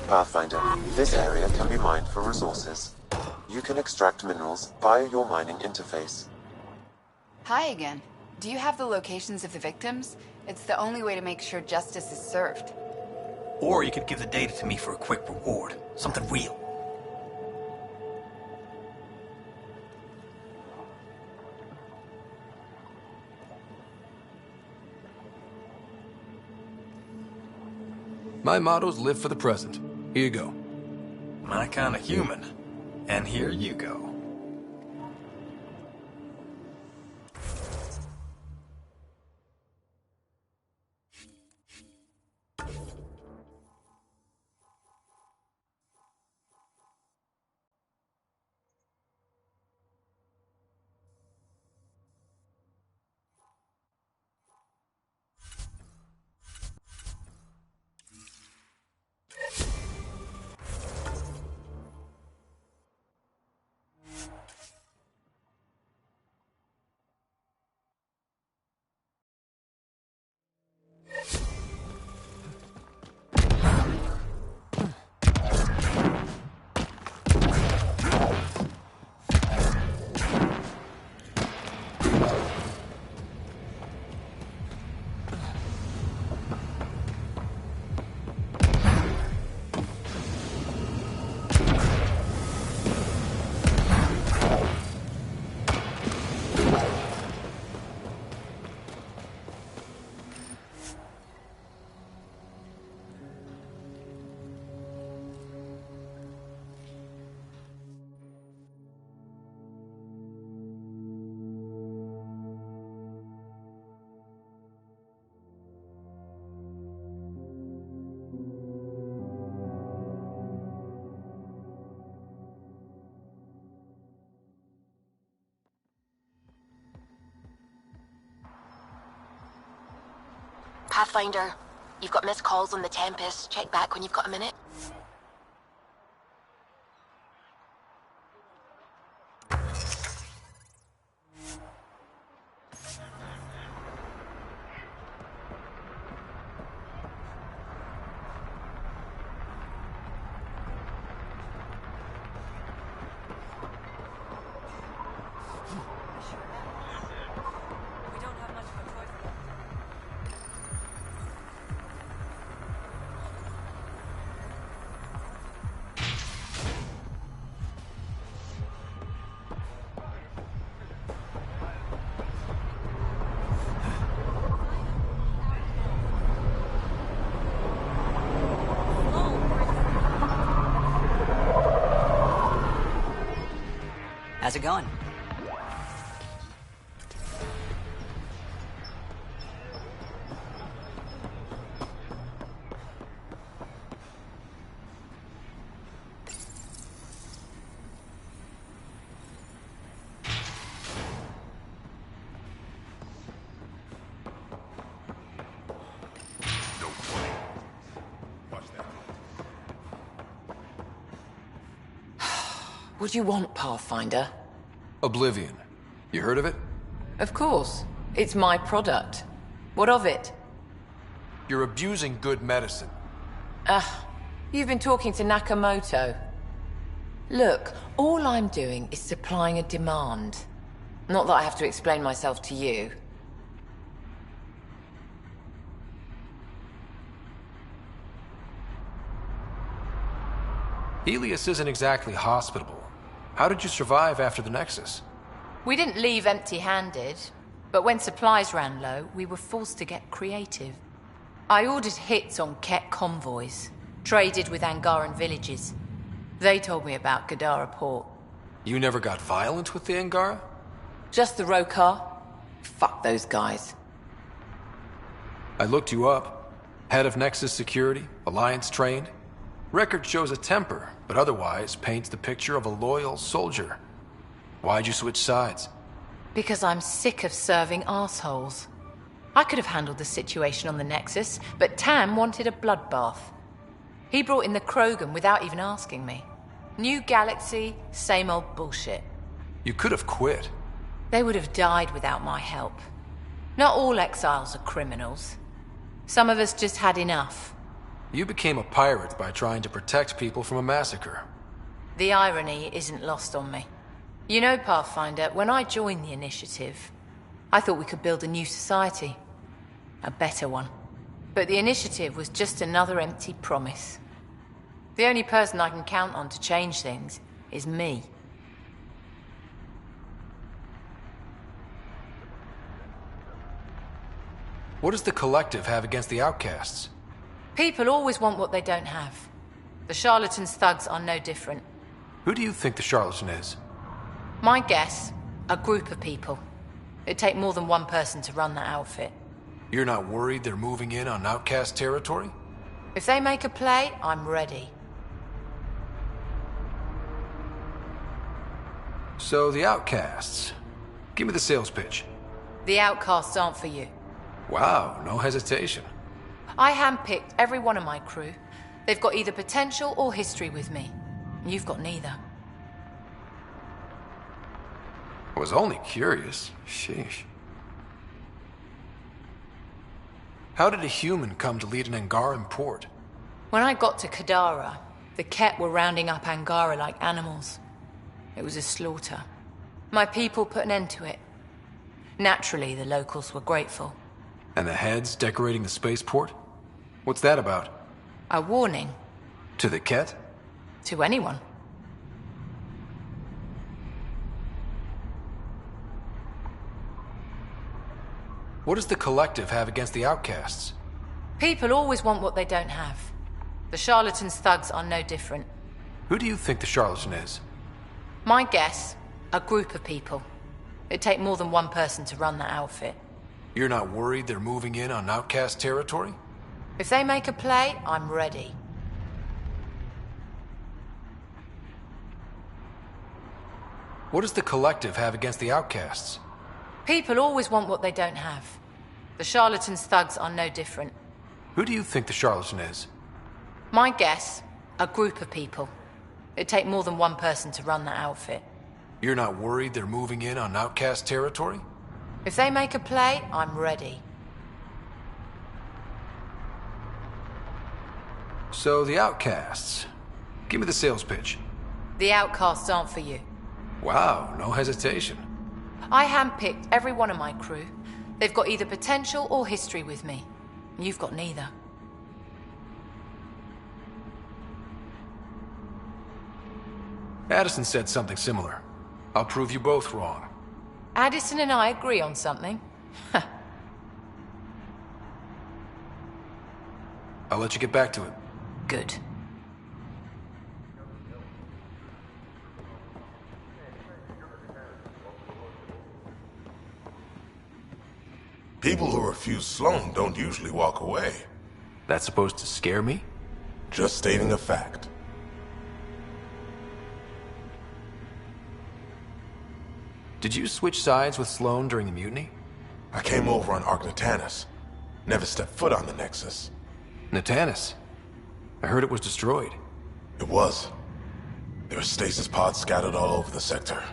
Pathfinder, this area can be mined for resources. You can extract minerals via your mining interface. Hi again. Do you have the locations of the victims? It's the only way to make sure justice is served. Or you could give the data to me for a quick reward. Something real. My motto's live for the present. Here you go. My kind of human. And here you go. Pathfinder, you've got missed calls on the Tempest. Check back when you've got a minute. How's it going? What do you want, Pathfinder? Oblivion. You heard of it? Of course. It's my product. What of it? You're abusing good medicine. You've been talking to Nakamoto. Look, all I'm doing is supplying a demand. Not that I have to explain myself to you. Helios isn't exactly hospitable. How did you survive after the Nexus? We didn't leave empty-handed, but when supplies ran low, we were forced to get creative. I ordered hits on Ket convoys, traded with Angaran villages. They told me about Gadara port. You never got violent with the Angara? Just the Rokar. Fuck those guys. I looked you up. Head of Nexus Security, Alliance trained. Record shows a temper, but otherwise paints the picture of a loyal soldier. Why'd you switch sides? Because I'm sick of serving assholes. I could have handled the situation on the Nexus, but Tam wanted a bloodbath. He brought in the Krogan without even asking me. New galaxy, same old bullshit. You could have quit. They would have died without my help. Not all exiles are criminals. Some of us just had enough. You became a pirate by trying to protect people from a massacre. The irony isn't lost on me. You know, Pathfinder, when I joined the Initiative, I thought we could build a new society. A better one. But the Initiative was just another empty promise. The only person I can count on to change things is me. What does the Collective have against the outcasts? People always want what they don't have. The charlatans' thugs are no different. Who do you think the charlatan is? My guess, a group of people. It'd take more than one person to run that outfit. You're not worried they're moving in on outcast territory? If they make a play, I'm ready. So the outcasts. Give me the sales pitch. The outcasts aren't for you. Wow, no hesitation. I handpicked every one of my crew. They've got either potential or history with me. You've got neither. I was only curious. Sheesh. How did a human come to lead an Angaran port? When I got to Kadara, the Ket were rounding up Angara like animals. It was a slaughter. My people put an end to it. Naturally, the locals were grateful. And the heads decorating the spaceport? What's that about? A warning. To the Ket? To anyone. What does the Collective have against the outcasts? People always want what they don't have. The charlatans' thugs are no different. Who do you think the charlatan is? My guess, a group of people. It'd take more than one person to run that outfit. You're not worried they're moving in on outcast territory? If they make a play, I'm ready. What does the Collective have against the outcasts? People always want what they don't have. The charlatans' thugs are no different. Who do you think the charlatan is? My guess, a group of people. It'd take more than one person to run that outfit. You're not worried they're moving in on outcast territory? If they make a play, I'm ready. So the outcasts. Give me the sales pitch. The outcasts aren't for you. Wow, no hesitation. I handpicked every one of my crew. They've got either potential or history with me. You've got neither. Addison said something similar. I'll prove you both wrong. Addison and I agree on something. I'll let you get back to it. Good. People who refuse Sloan don't usually walk away. That's supposed to scare me? Just stating a fact. Did you switch sides with Sloan during the mutiny? I came over on Arcnatanus. Never stepped foot on the Nexus. Natanus? I heard it was destroyed. It was. There were stasis pods scattered all over the sector.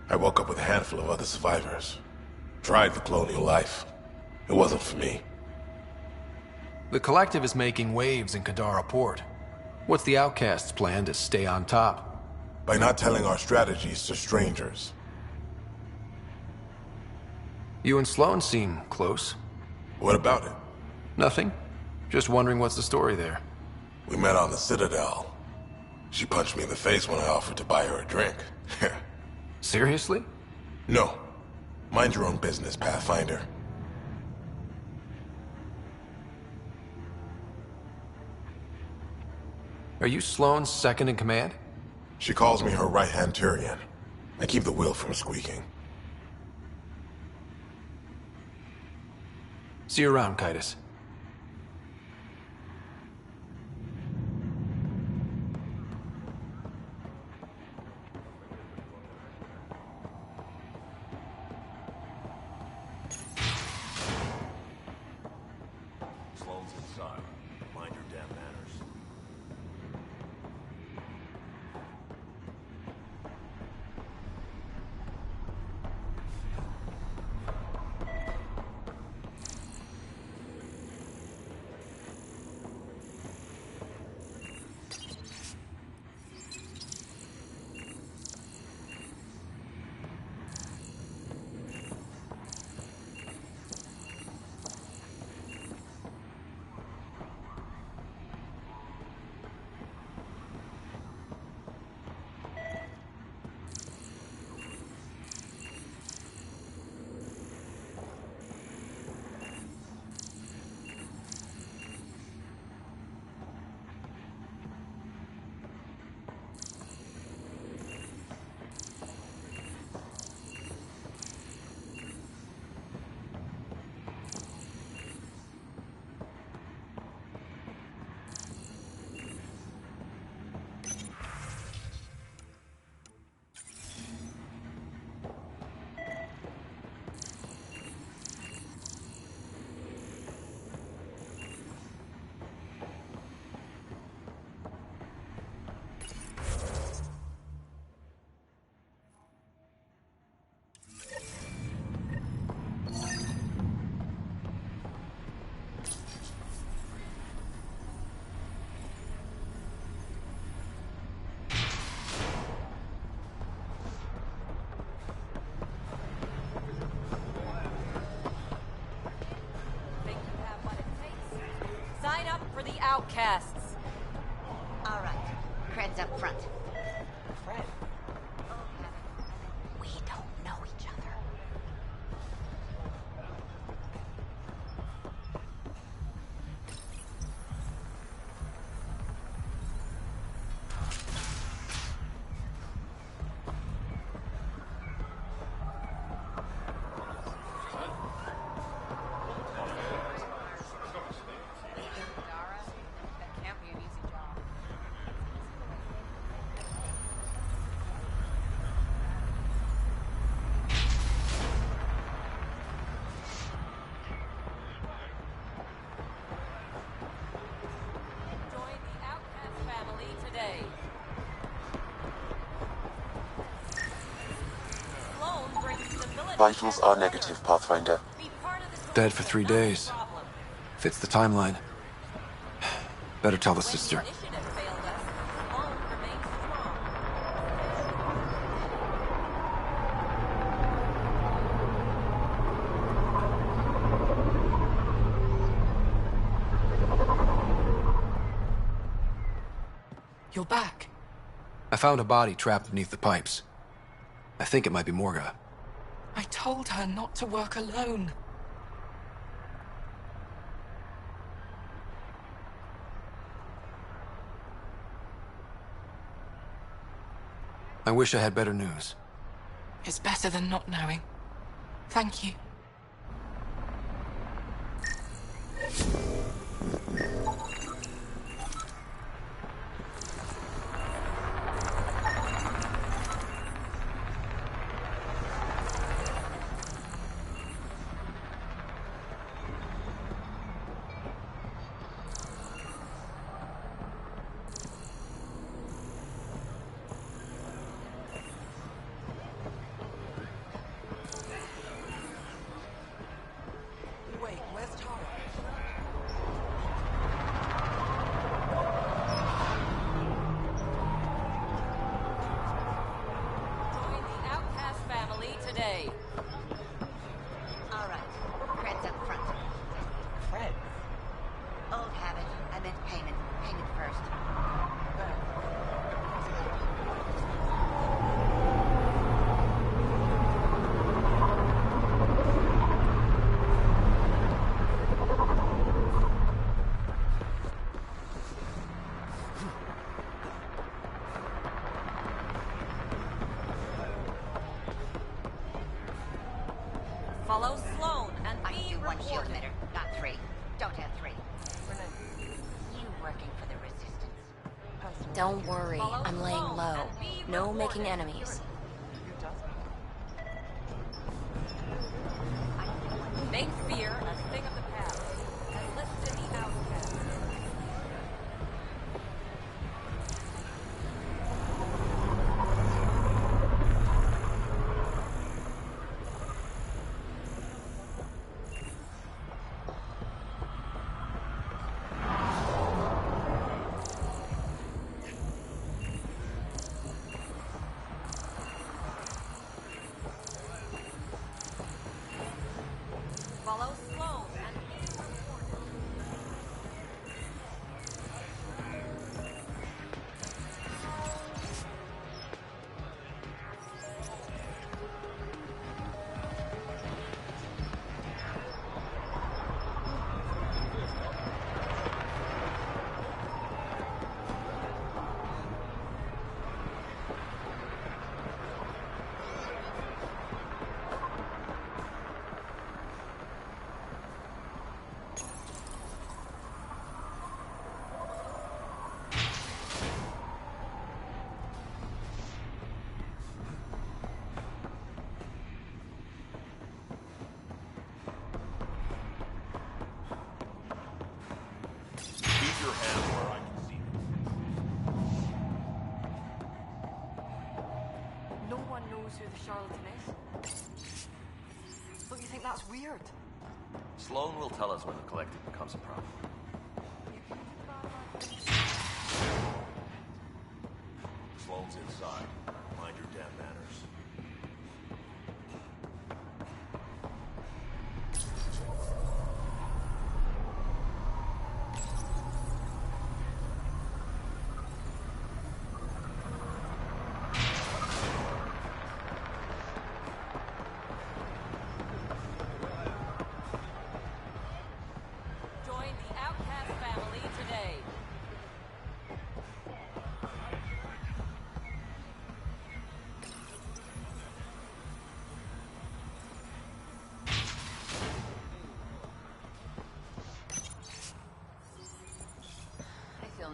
I woke up with a handful of other survivors. Tried the colonial life. It wasn't for me. The Collective is making waves in Kadara Port. What's the Outcast's plan to stay on top? By not telling our strategies to strangers. You and Sloan seem close. What about it? Nothing. Just wondering what's the story there. We met on the Citadel. She punched me in the face when I offered to buy her a drink. Seriously? No. Mind your own business, Pathfinder. Are you Sloan's second in command? She calls me her right-hand Turian. I keep the wheel from squeaking. See you around, Kitus. Sloan's inside. Mind your damn manners. Sign up for the outcasts. All right. Cred's up front. Fred. We don't know each other. Vitals are negative, Pathfinder. Dead for 3 days. Fits the timeline. Better tell the sister. You're back. I found a body trapped beneath the pipes. I think it might be Morga. I told her not to work alone. I wish I had better news. It's better than not knowing. Thank you. All right. Cred's up front. Fred. Old habit. I meant payment. Payment first. Follow Sloan and I can do one shield emitter, not 3. Don't have 3. You working for the Resistance? Don't worry, I'm laying low. No making enemies. Make fear a thing of the past. And listen the outcast. Follow Sloan and be rewarded. Keep your hand where I can see it. No one knows who the charlatan is. Don't you think that's weird? Sloan will tell us when the collective becomes a problem. Sloan's inside. Mind your damn manners.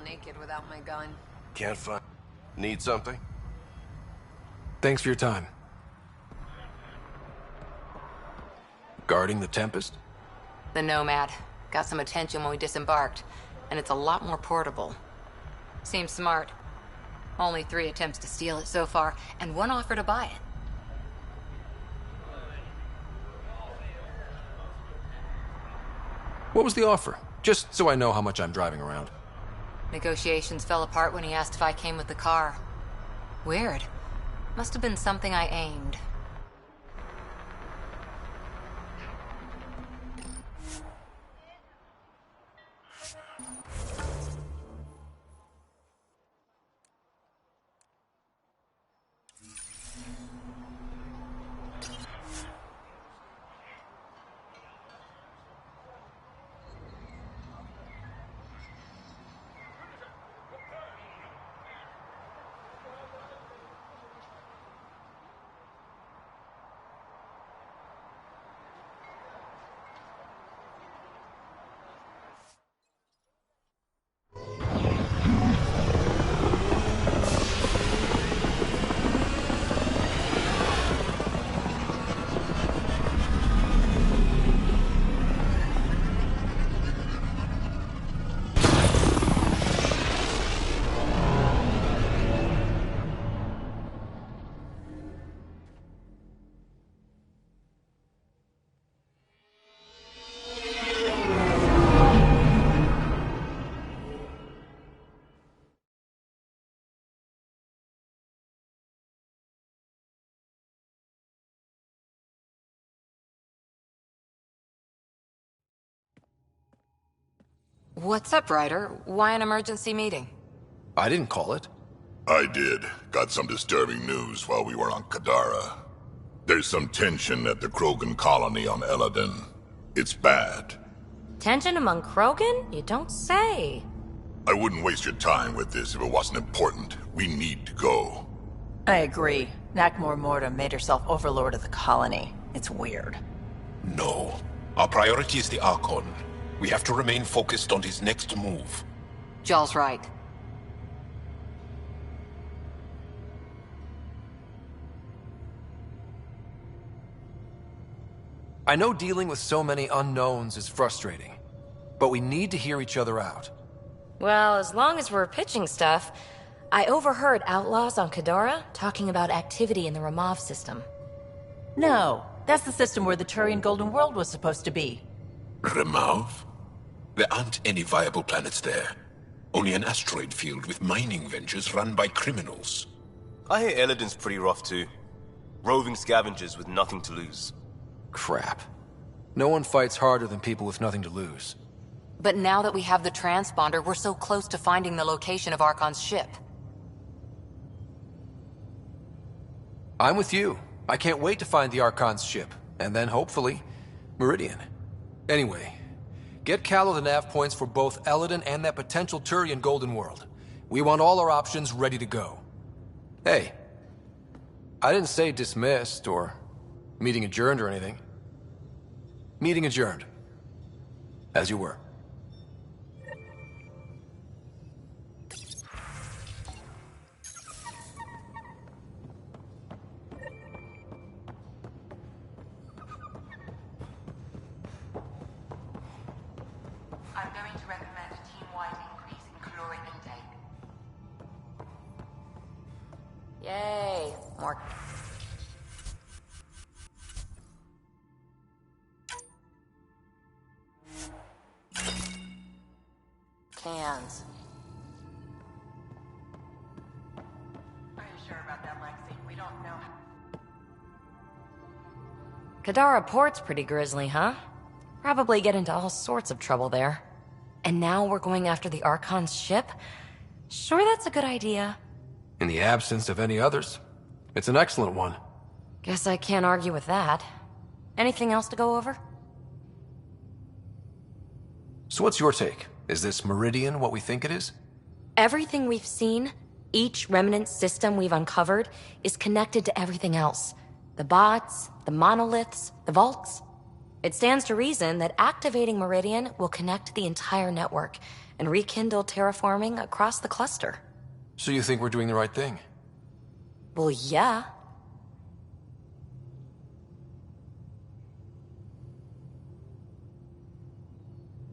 naked without my gun. Can't find... Need something? Thanks for your time. Guarding the Tempest? The Nomad. Got some attention when we disembarked, and it's a lot more portable. Seems smart. Only 3 attempts to steal it so far, and 1 offer to buy it. What was the offer? Just so I know how much I'm driving around. Negotiations fell apart when he asked if I came with the car. Weird. Must have been something I aimed. What's up, Ryder? Why an emergency meeting? I didn't call it. I did. Got some disturbing news while we were on Kadara. There's some tension at the Krogan colony on Eladin. It's bad. Tension among Krogan? You don't say. I wouldn't waste your time with this if it wasn't important. We need to go. I agree. Nakmor Morta made herself overlord of the colony. It's weird. No. Our priority is the Archon. We have to remain focused on his next move. Jall's right. I know dealing with so many unknowns is frustrating, but we need to hear each other out. Well, as long as we're pitching stuff, I overheard outlaws on Kadara talking about activity in the Ramov system. No, that's the system where the Turian Golden World was supposed to be. Ramov? There aren't any viable planets there. Only an asteroid field with mining ventures run by criminals. I hear Eladin's pretty rough too. Roving scavengers with nothing to lose. Crap. No one fights harder than people with nothing to lose. But now that we have the transponder, we're so close to finding the location of Archon's ship. I'm with you. I can't wait to find the Archon's ship, and then hopefully, Meridian. Anyway, get Callow the nav points for both Eladin and that potential Turian Golden World. We want all our options ready to go. Hey, I didn't say dismissed or meeting adjourned or anything. Meeting adjourned. As you were. I'm going to recommend a team-wide increase in caloric intake. Yay. More. Cans. Are you sure about that, Lexi? We don't know. Kadara Port's pretty grisly, huh? Probably get into all sorts of trouble there. And now we're going after the Archon's ship? Sure that's a good idea. In the absence of any others, it's an excellent one. Guess I can't argue with that. Anything else to go over? So what's your take? Is this Meridian what we think it is? Everything we've seen, each remnant system we've uncovered, is connected to everything else. The bots, the monoliths, the vaults. It stands to reason that activating Meridian will connect the entire network and rekindle terraforming across the cluster. So you think we're doing the right thing? Well, yeah.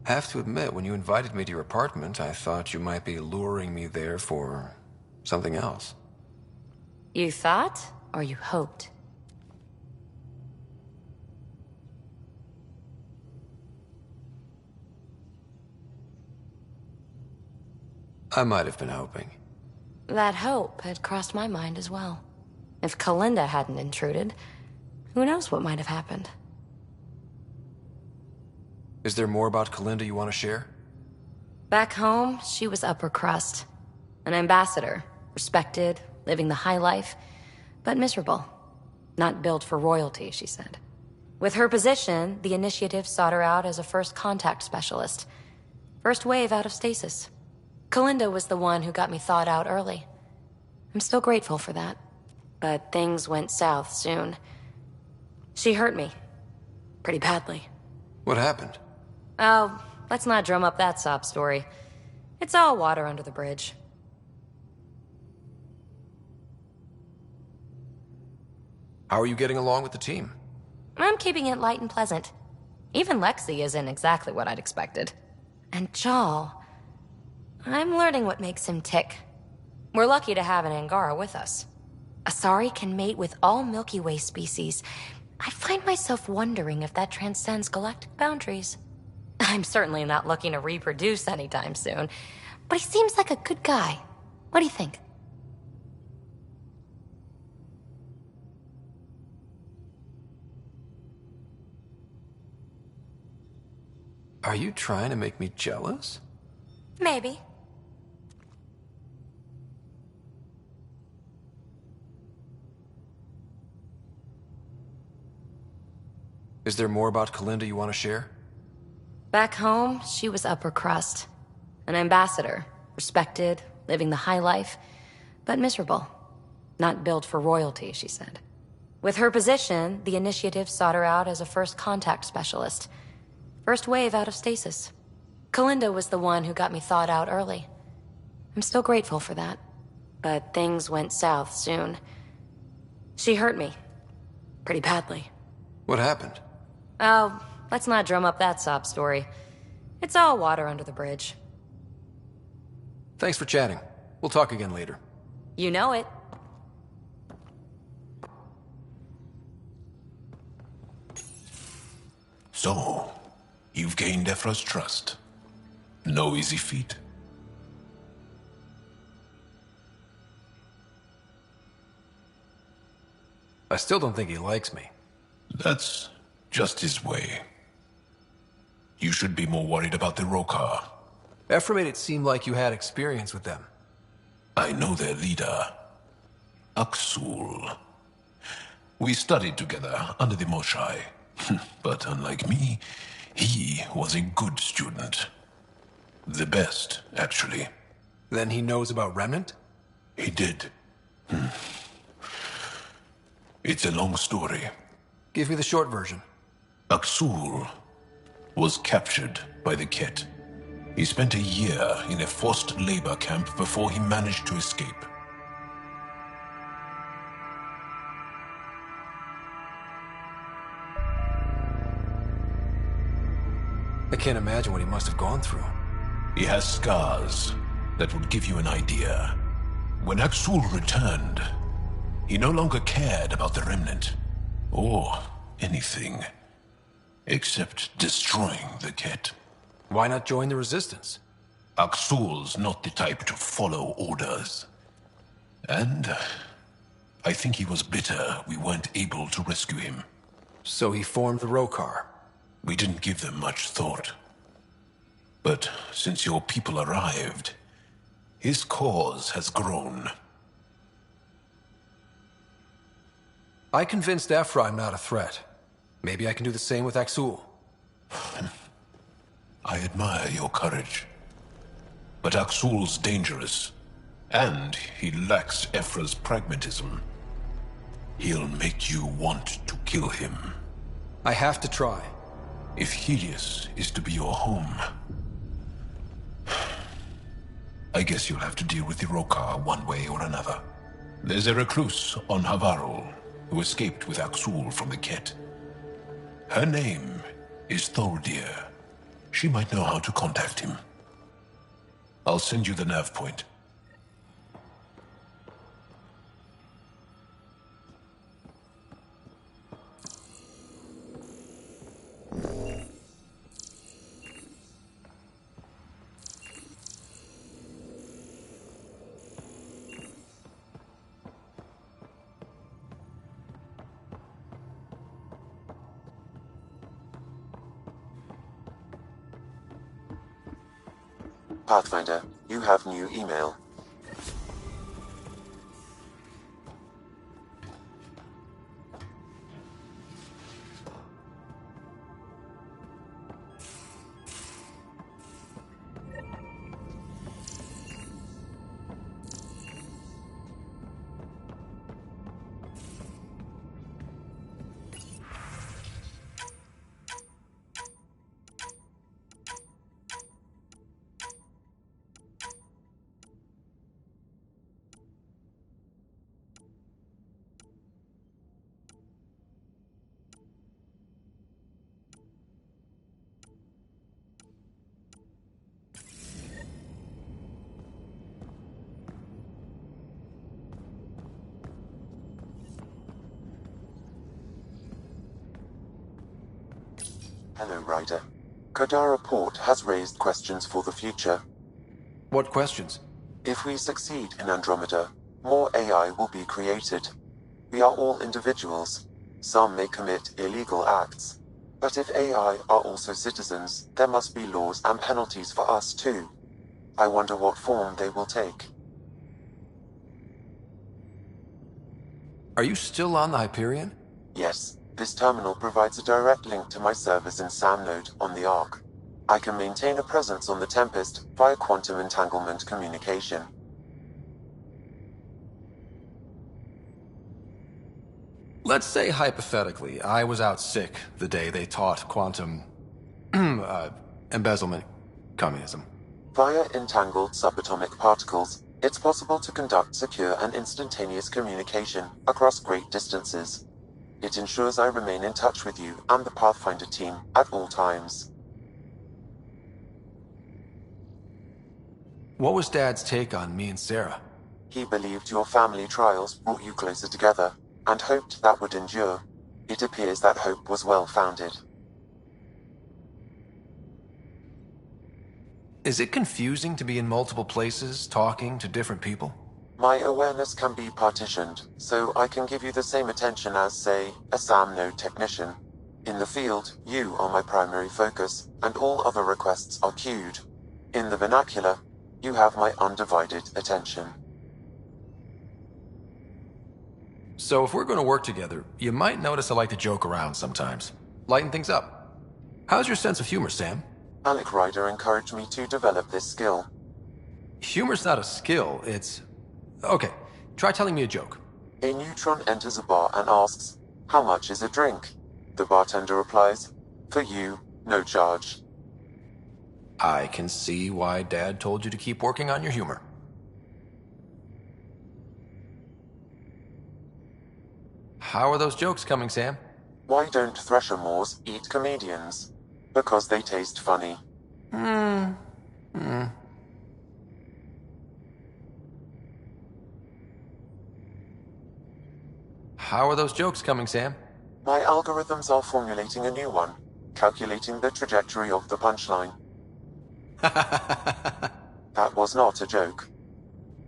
Have to admit, when you invited me to your apartment, I thought you might be luring me there for something else. You thought, or you hoped? I might have been hoping. That hope had crossed my mind as well. If Kalinda hadn't intruded, who knows what might have happened. Is there more about Kalinda you want to share? Back home, she was upper crust. An ambassador, respected, living the high life, but miserable. Not built for royalty, she said. With her position, the initiative sought her out as a first contact specialist. First wave out of stasis. Kalinda was the one who got me thawed out early. I'm still grateful for that. But things went south soon. She hurt me. Pretty badly. What happened? Oh, let's not drum up that sob story. It's all water under the bridge. How are you getting along with the team? I'm keeping it light and pleasant. Even Lexi isn't exactly what I'd expected. And Jal... I'm learning what makes him tick. We're lucky to have an Angara with us. Asari can mate with all Milky Way species. I find myself wondering if that transcends galactic boundaries. I'm certainly not looking to reproduce anytime soon, but he seems like a good guy. What do you think? Are you trying to make me jealous? Maybe. Is there more about Kalinda you want to share? Back home, she was upper crust. An ambassador, respected, living the high life, but miserable. Not built for royalty, she said. With her position, the initiative sought her out as a first contact specialist. First wave out of stasis. Kalinda was the one who got me thawed out early. I'm still grateful for that. But things went south soon. She hurt me. Pretty badly. What happened? Oh, let's not drum up that sob story. It's all water under the bridge. Thanks for chatting. We'll talk again later. You know it. So, you've gained Ephra's trust. No easy feat. I still don't think he likes me. That's just his way. You should be more worried about the Rokar. Ephra made it seem like you had experience with them. I know their leader, Aksul. We studied together under the Moshai. But unlike me, he was a good student. The best, actually. Then he knows about Remnant? He did. It's a long story. Give me the short version. Aksul was captured by the Ket. He spent a year in a forced labor camp before he managed to escape. I can't imagine what he must have gone through. He has scars that would give you an idea. When Aksul returned, he no longer cared about the Remnant, or anything, except destroying the Ket. Why not join the Resistance? Aksul's not the type to follow orders. And I think he was bitter we weren't able to rescue him. So he formed the Rokar. We didn't give them much thought. But since your people arrived, his cause has grown. I convinced Ephra I'm not a threat. Maybe I can do the same with Aksul. I admire your courage. But Aksul's dangerous, and he lacks Ephra's pragmatism. He'll make you want to kill him. I have to try. If Helios is to be your home, I guess you'll have to deal with the Rokar one way or another. There's a recluse on Havarul who escaped with Aksul from the Ket. Her name is Thordir. She might know how to contact him. I'll send you the nav point. Pathfinder, you have new email. Hello, Ryder. Kodara Port has raised questions for the future. What questions? If we succeed in Andromeda, more AI will be created. We are all individuals. Some may commit illegal acts. But if AI are also citizens, there must be laws and penalties for us too. I wonder what form they will take. Are you still on the Hyperion? Yes, this terminal provides a direct link to my servers in Samnode on the Ark. I can maintain a presence on the Tempest via quantum entanglement communication. Let's say hypothetically, I was out sick the day they taught quantum embezzlement communism. Via entangled subatomic particles, it's possible to conduct secure and instantaneous communication across great distances. It ensures I remain in touch with you and the Pathfinder team at all times. What was Dad's take on me and Sarah? He believed your family trials brought you closer together, and hoped that would endure. It appears that hope was well-founded. Is it confusing to be in multiple places, talking to different people? My awareness can be partitioned, so I can give you the same attention as, say, a SAM node technician. In the field, you are my primary focus, and all other requests are queued. In the vernacular, you have my undivided attention. So if we're going to work together, you might notice I like to joke around sometimes. Lighten things up. How's your sense of humor, Sam? Alec Ryder encouraged me to develop this skill. Humor's not a skill, it's... Okay, try telling me a joke. A neutron enters a bar and asks, "How much is a drink?" The bartender replies, "For you, no charge." I can see why Dad told you to keep working on your humor. How are those jokes coming, Sam? Why don't Thresher Moors eat comedians? Because they taste funny. How are those jokes coming, Sam? My algorithms are formulating a new one, calculating the trajectory of the punchline. That was not a joke.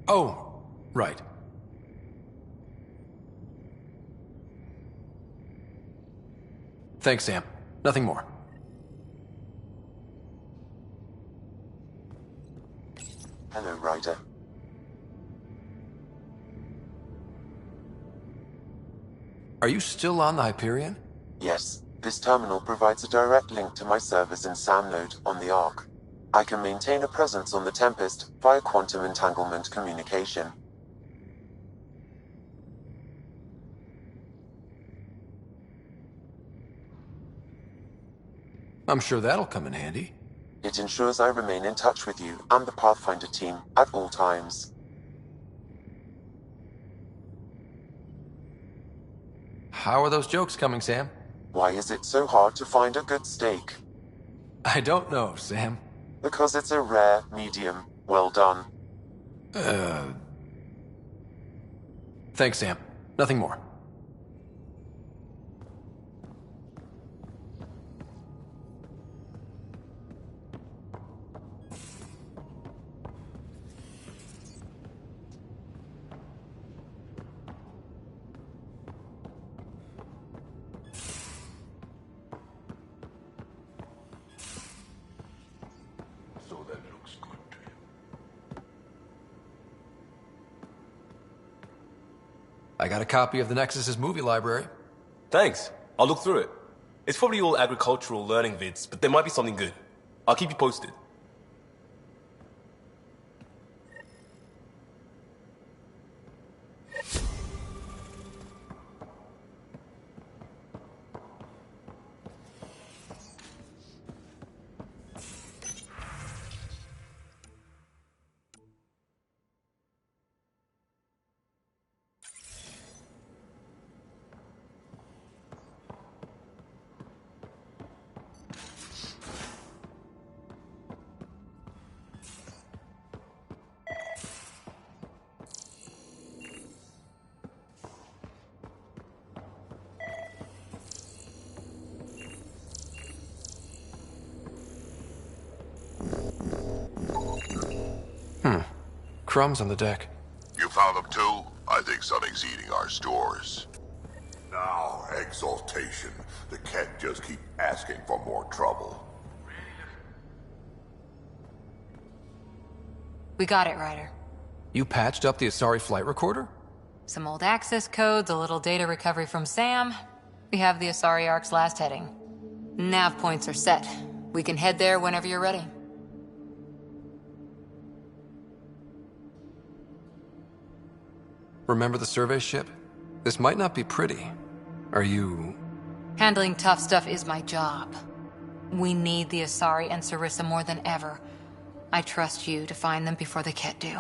Oh, right. Thanks, Sam. Nothing more. Hello, Ryder. Are you still on the Hyperion? Yes, this terminal provides a direct link to my servers in Samnode on the Ark. I can maintain a presence on the Tempest via quantum entanglement communication. I'm sure that'll come in handy. It ensures I remain in touch with you and the Pathfinder team at all times. How are those jokes coming, Sam? Why is it so hard to find a good steak? I don't know, Sam. Because it's a rare, medium, well done. Thanks, Sam. Nothing more. I got a copy of the Nexus's movie library. Thanks. I'll look through it. It's probably all agricultural learning vids, but there might be something good. I'll keep you posted. Crumbs on the deck. You found them too? I think something's eating our stores. Now, exaltation. The cat just keep asking for more trouble. We got it, Ryder. You patched up the Asari flight recorder? Some old access codes, a little data recovery from Sam. We have the Asari Ark's last heading. Nav points are set. We can head there whenever you're ready. Remember the survey ship? This might not be pretty. Are you... Handling tough stuff is my job. We need the Asari and Sarissa more than ever. I trust you to find them before the Ket do.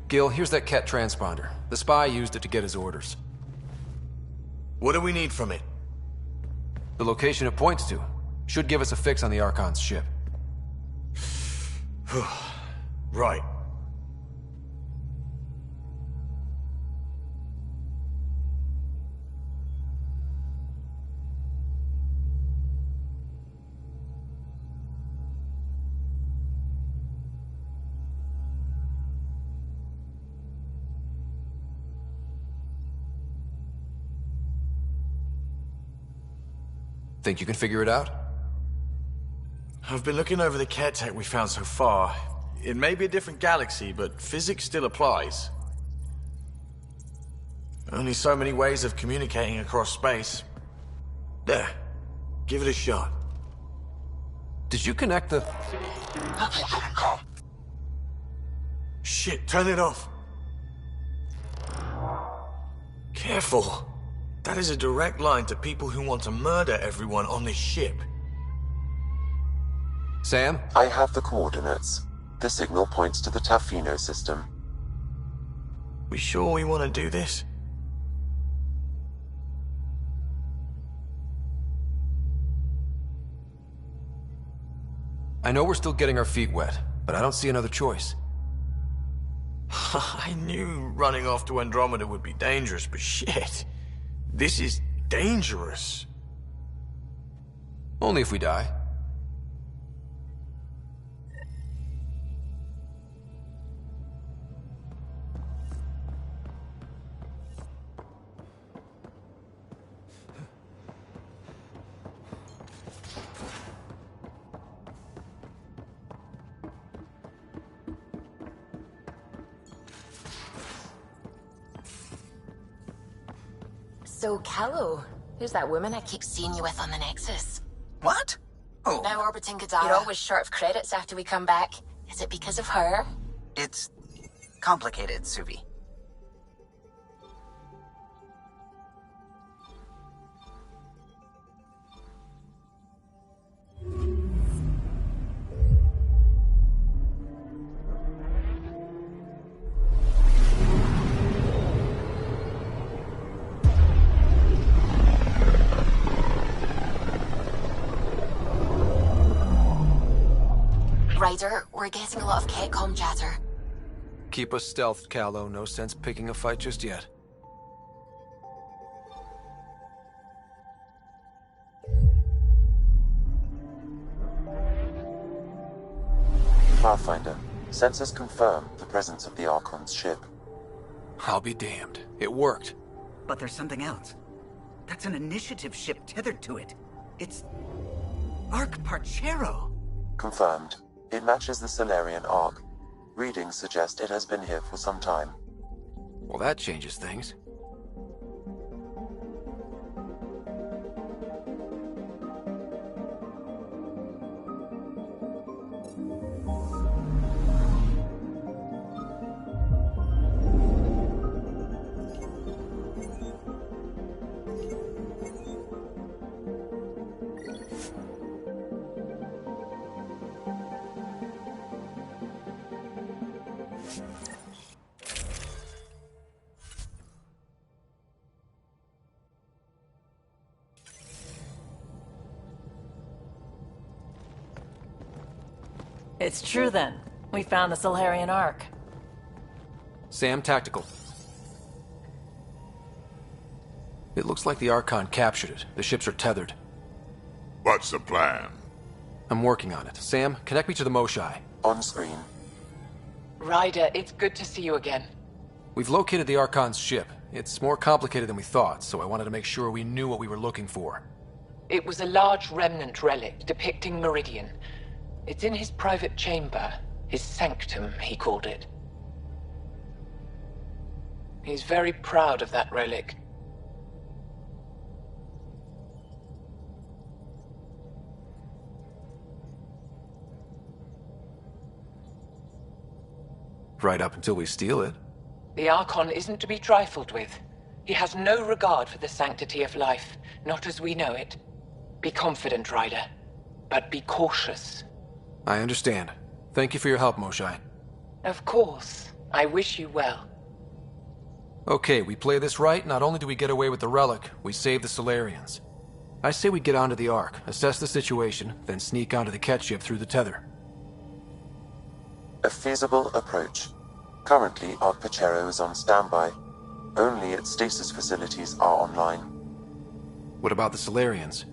Gil, here's that Ket transponder. The spy used it to get his orders. What do we need from it? The location it points to. Should give us a fix on the Archon's ship. Right. Think you can figure it out? I've been looking over the Ket tech we found so far. It may be a different galaxy, but physics still applies. Only so many ways of communicating across space. There. Give it a shot. Did you connect the... Shit, turn it off. Careful. That is a direct line to people who want to murder everyone on this ship. Sam? I have the coordinates. The signal points to the Tafino system. We sure we want to do this? I know we're still getting our feet wet, but I don't see another choice. I knew running off to Andromeda would be dangerous, but shit. This is dangerous. Only if we die. So, Callow, who's that woman I keep seeing you with on the Nexus? What? Oh. Now orbiting Gadara. You're always short of credits after we come back. Is it because of her? It's complicated, Suvi. Ryder, we're getting a lot of Ketcom chatter. Keep us stealthed, Callow. No sense picking a fight just yet. Pathfinder, sensors confirm the presence of the Archon's ship. I'll be damned. It worked. But there's something else. That's an initiative ship tethered to it. It's... Arc Parchero. Confirmed. It matches the Solarian Arc. Readings suggest it has been here for some time. Well, that changes things. It's true then. We found the Solarian Ark. Sam, tactical. It looks like the Archon captured it. The ships are tethered. What's the plan? I'm working on it. Sam, connect me to the Moshai. On screen. Ryder, it's good to see you again. We've located the Archon's ship. It's more complicated than we thought, so I wanted to make sure we knew what we were looking for. It was a large remnant relic depicting Meridian. It's in his private chamber. His sanctum, he called it. He's very proud of that relic. Right up until we steal it. The Archon isn't to be trifled with. He has no regard for the sanctity of life, not as we know it. Be confident, Ryder, but be cautious. I understand. Thank you for your help, Moshai. Of course. I wish you well. Okay, we play this right, not only do we get away with the relic, we save the Solarians. I say we get onto the Ark, assess the situation, then sneak onto the Ket ship through the tether. A feasible approach. Currently, Arc Parchero is on standby. Only its stasis facilities are online. What about the Solarians?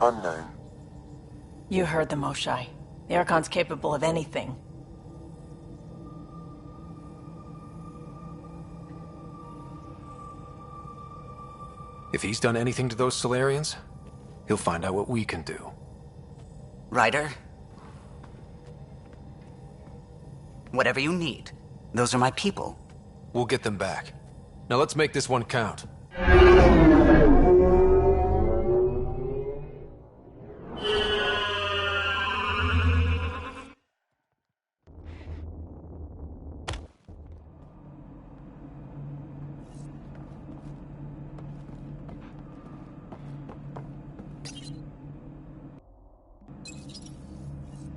Unknown. You heard the Moshai. The Archon's capable of anything. If he's done anything to those Solarians, he'll find out what we can do. Ryder? Whatever you need. Those are my people. We'll get them back. Now let's make this one count.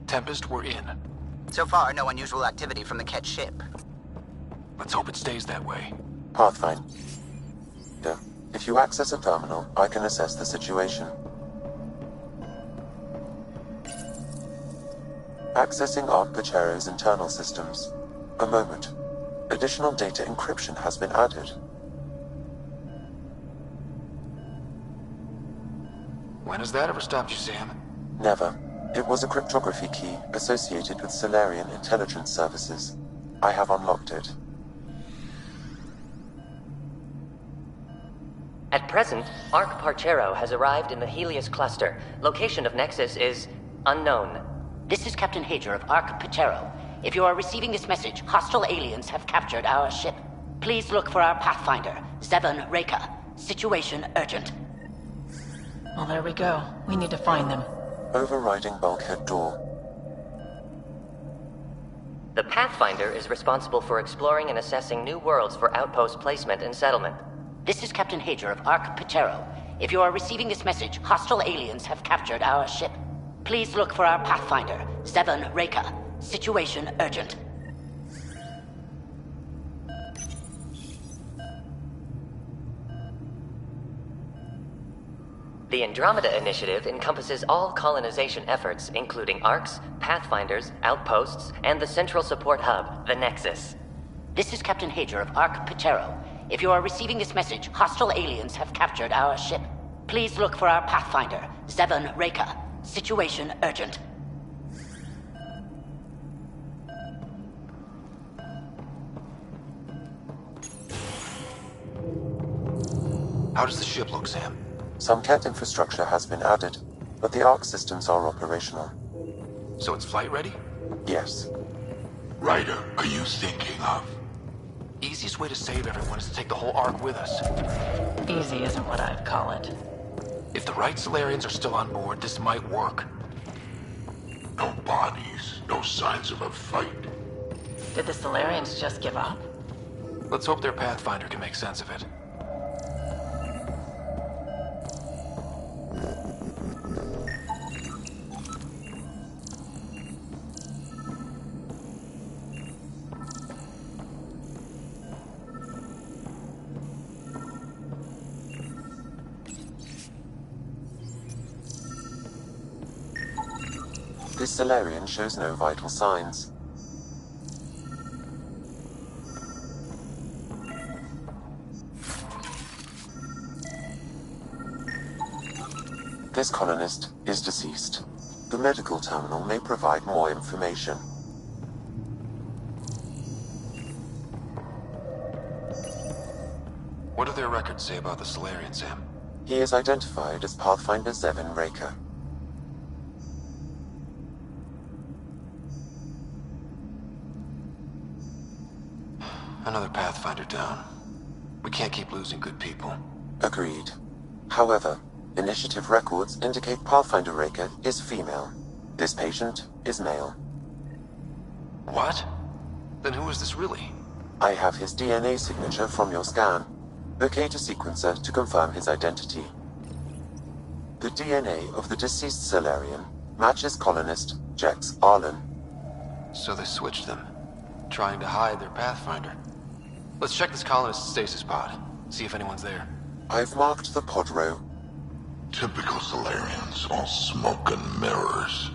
Tempest, we're in. So far, no unusual activity from the Ket ship. Let's hope it stays that way. Pathfinder. If you access a terminal, I can assess the situation. Accessing Arc Parchero's internal systems. A moment. Additional data encryption has been added. When has that ever stopped you, Sam? Never. It was a cryptography key associated with Solarian intelligence services. I have unlocked it. At present, Arc Parchero has arrived in the Helios cluster. Location of Nexus is unknown. This is Captain Hager of Arc Parchero. If you are receiving this message, hostile aliens have captured our ship. Please look for our Pathfinder, Zevon Reka. Situation urgent. Well, there we go. We need to find them. Overriding bulkhead door. The Pathfinder is responsible for exploring and assessing new worlds for outpost placement and settlement. This is Captain Hager of Ark Patero. If you are receiving this message, hostile aliens have captured our ship. Please look for our Pathfinder, Zevon Reka. Situation urgent. The Andromeda Initiative encompasses all colonization efforts, including ARCs, Pathfinders, outposts, and the central support hub, the Nexus. This is Captain Hager of Ark Patero. If you are receiving this message, hostile aliens have captured our ship. Please look for our Pathfinder, Zevon Reka. Situation urgent. How does the ship look, Sam? Some Ket infrastructure has been added, but the Ark systems are operational. So it's flight ready? Yes. Ryder, are you thinking of? Easiest way to save everyone is to take the whole Ark with us. Easy isn't what I'd call it. If the right Solarians are still on board, this might work. No bodies, no signs of a fight. Did the Solarians just give up? Let's hope their Pathfinder can make sense of it. This Solarian shows no vital signs. This colonist is deceased. The medical terminal may provide more information. What do their records say about the Solarian, Sam? He is identified as Pathfinder Zevon Reka. Another Pathfinder down. We can't keep losing good people. Agreed. However, initiative records indicate Pathfinder Reka is female. This patient is male. What? Then who is this really? I have his DNA signature from your scan. Locate a sequencer to confirm his identity. The DNA of the deceased Solarian matches colonist Jex Arlen. So they switched them, trying to hide their Pathfinder. Let's check this colonist's stasis pod, see if anyone's there. I've marked the pod row. Typical Solarians, all smoke and mirrors.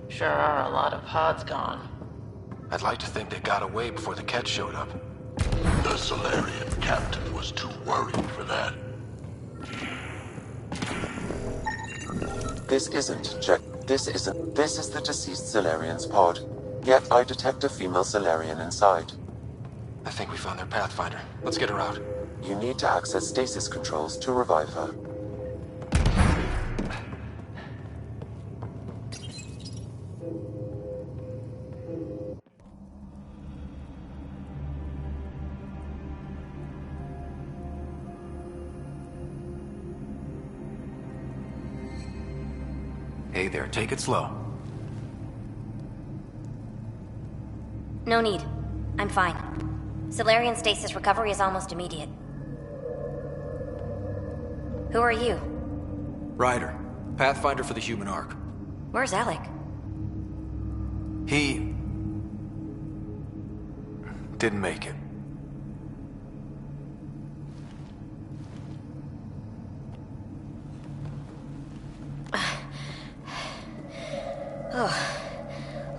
Sure are a lot of pods gone. I'd like to think they got away before the Ket showed up. The Solarian captain was too worried for that. This isn't Jex. This is the deceased Solarian's pod. Yet I detect a female Solarian inside. I think we found their Pathfinder. Let's get her out. You need to access stasis controls to revive her. Hey there, take it slow. No need. I'm fine. Solarian stasis recovery is almost immediate. Who are you? Ryder, Pathfinder for the human Ark. Where's Alec? He didn't make it.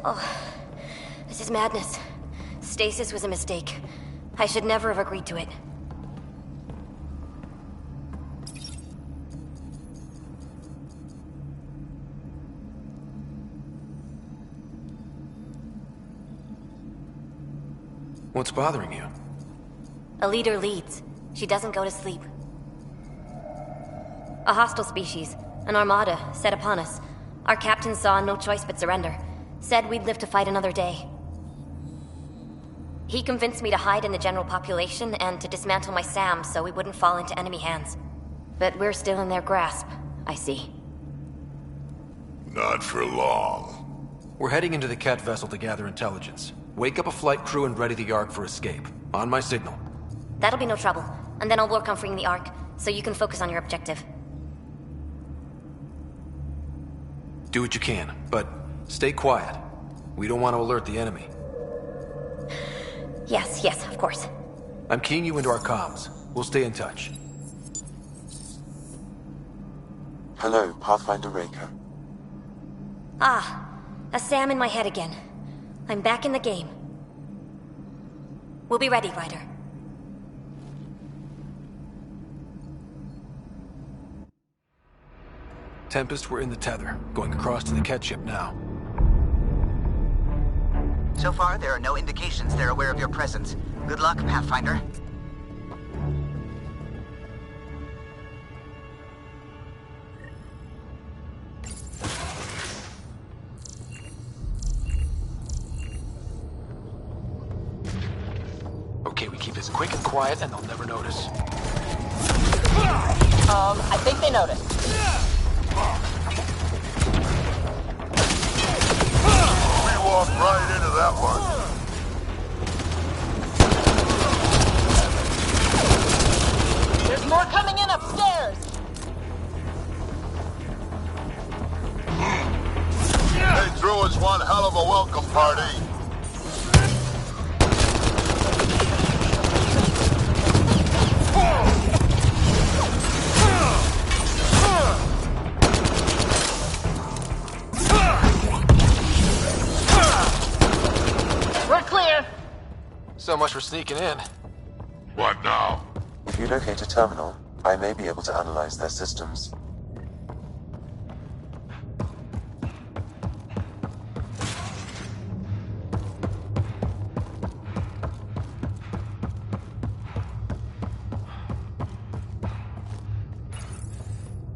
Oh, this is madness. Stasis was a mistake. I should never have agreed to it. What's bothering you? A leader leads. She doesn't go to sleep. A hostile species. An armada set upon us. Our captain saw no choice but surrender. Said we'd live to fight another day. He convinced me to hide in the general population and to dismantle my SAM so we wouldn't fall into enemy hands. But we're still in their grasp, I see. Not for long. We're heading into the Ket vessel to gather intelligence. Wake up a flight crew and ready the Ark for escape. On my signal. That'll be no trouble. And then I'll work on freeing the Ark, so you can focus on your objective. Do what you can, but stay quiet. We don't want to alert the enemy. Yes, of course. I'm keying you into our comms. We'll stay in touch. Hello, Pathfinder Raker. Ah, a SAM in my head again. I'm back in the game. We'll be ready, Ryder. Tempest, we're in the tether. Going across to the Ket ship now. So far, there are no indications they're aware of your presence. Good luck, Pathfinder. Okay, we keep this quick and quiet and they'll never notice. I think they noticed. We walked right into that one. There's more coming in upstairs. They threw us one hell of a welcome party. We're clear. So much for sneaking in. What now? If you locate a terminal, I may be able to analyze their systems.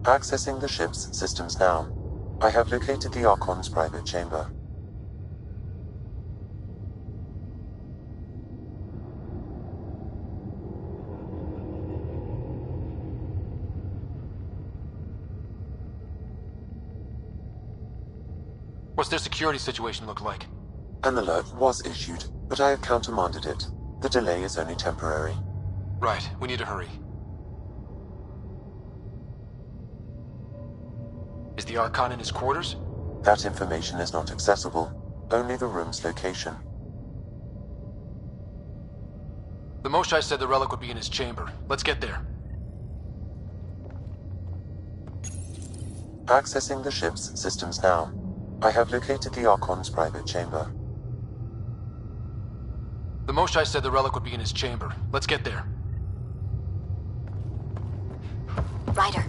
Accessing the ship's systems now. I have located the Archon's private chamber. What's their security situation look like? An alert was issued, but I have countermanded it. The delay is only temporary. Right, we need to hurry. Is the Archon in his quarters? That information is not accessible. Only the room's location. The Moshai said the relic would be in his chamber. Let's get there. Accessing the ship's systems now. I have located the Archon's private chamber. The Moshai said the relic would be in his chamber. Let's get there. Ryder,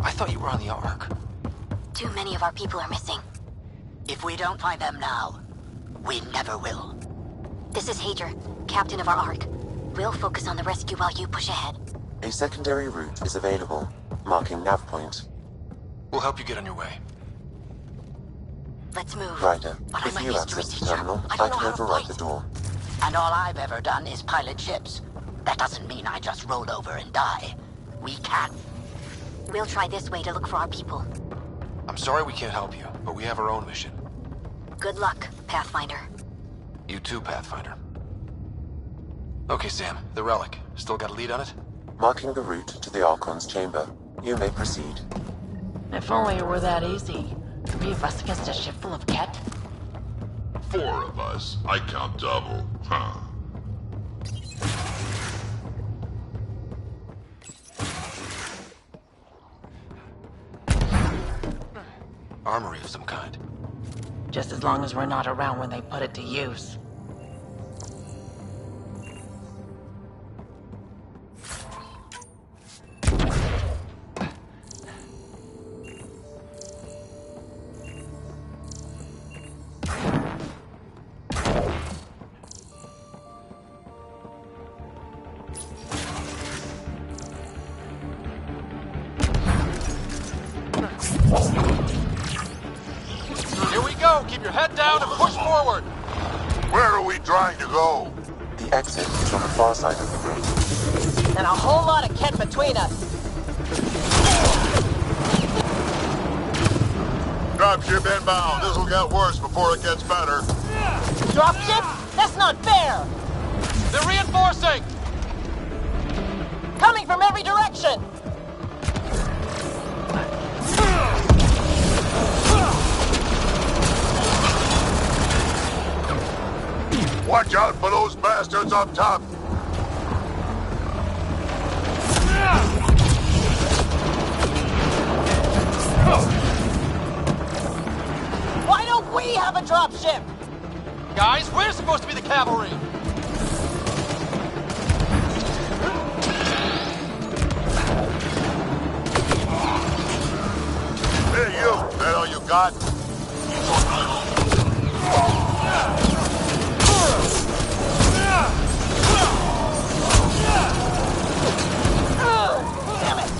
I thought you were on the Ark. too many of our people are missing. If we don't find them now, we never will. This is Hager, captain of our Ark. We'll focus on the rescue while you push ahead. A secondary route is available, marking nav point. We'll help you get on your way. Let's move. Ryder, But I'm if a you history access the teacher. terminal, I I don't know can how to override fight. the door. And all I've ever done is pilot ships. That doesn't mean I just roll over and die. We can't. We'll try this way to look for our people. I'm sorry we can't help you, but we have our own mission. Good luck, Pathfinder. You too, Pathfinder. Okay, Sam, the relic. Still got a lead on it? Marking the route to the Archon's chamber. You may proceed. If only it were that easy. 3 of us against a ship full of Ket. 4 of us. I count double. Huh. Armory of some kind. Just as long as we're not around when they put it to use. keep your head down and push forward. Where are we trying to go? The exit is on the far side of the room. And a whole lot of kit between us. Dropship inbound. This'll get worse before it gets better. Dropship? That's not fair! They're reinforcing! Coming from every direction! Watch out for those bastards up top! Why don't we have a dropship? Guys, we're supposed to be the cavalry! Hey, you! That all you got? Damn it!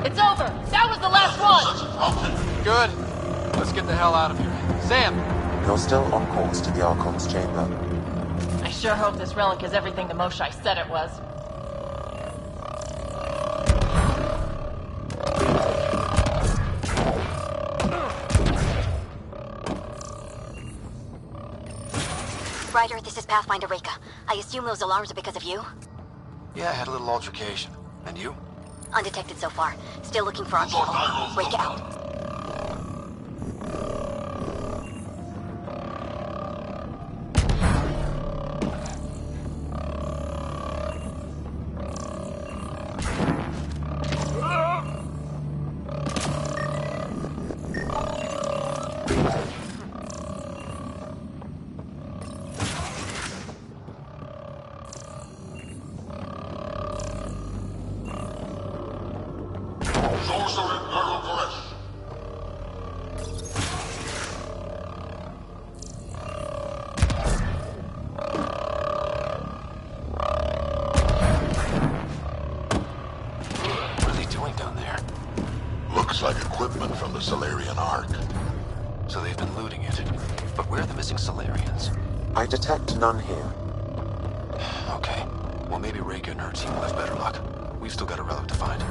It's over! That was the last one! Good. Let's get the hell out of here. Sam! You're still on course to the Archon's chamber. I sure hope this relic is everything the Moshai said it was. Ryder, this is Pathfinder Reka. I assume those alarms are because of you? Yeah, I had a little altercation. And you? Undetected so far. Still looking for our people. Reka out. Like equipment from the Solarian Ark. So they've been looting it. But where are the missing Solarians? I detect none here. Okay. Well, maybe Reka and her team will have better luck. We've still got a relic to find.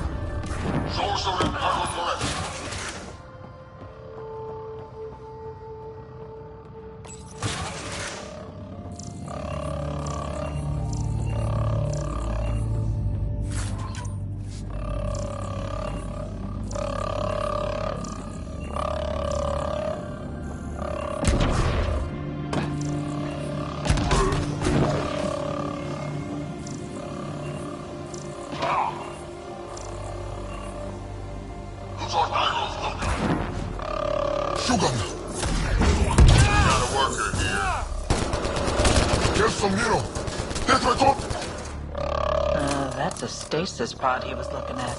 That's a stasis pod he was looking at.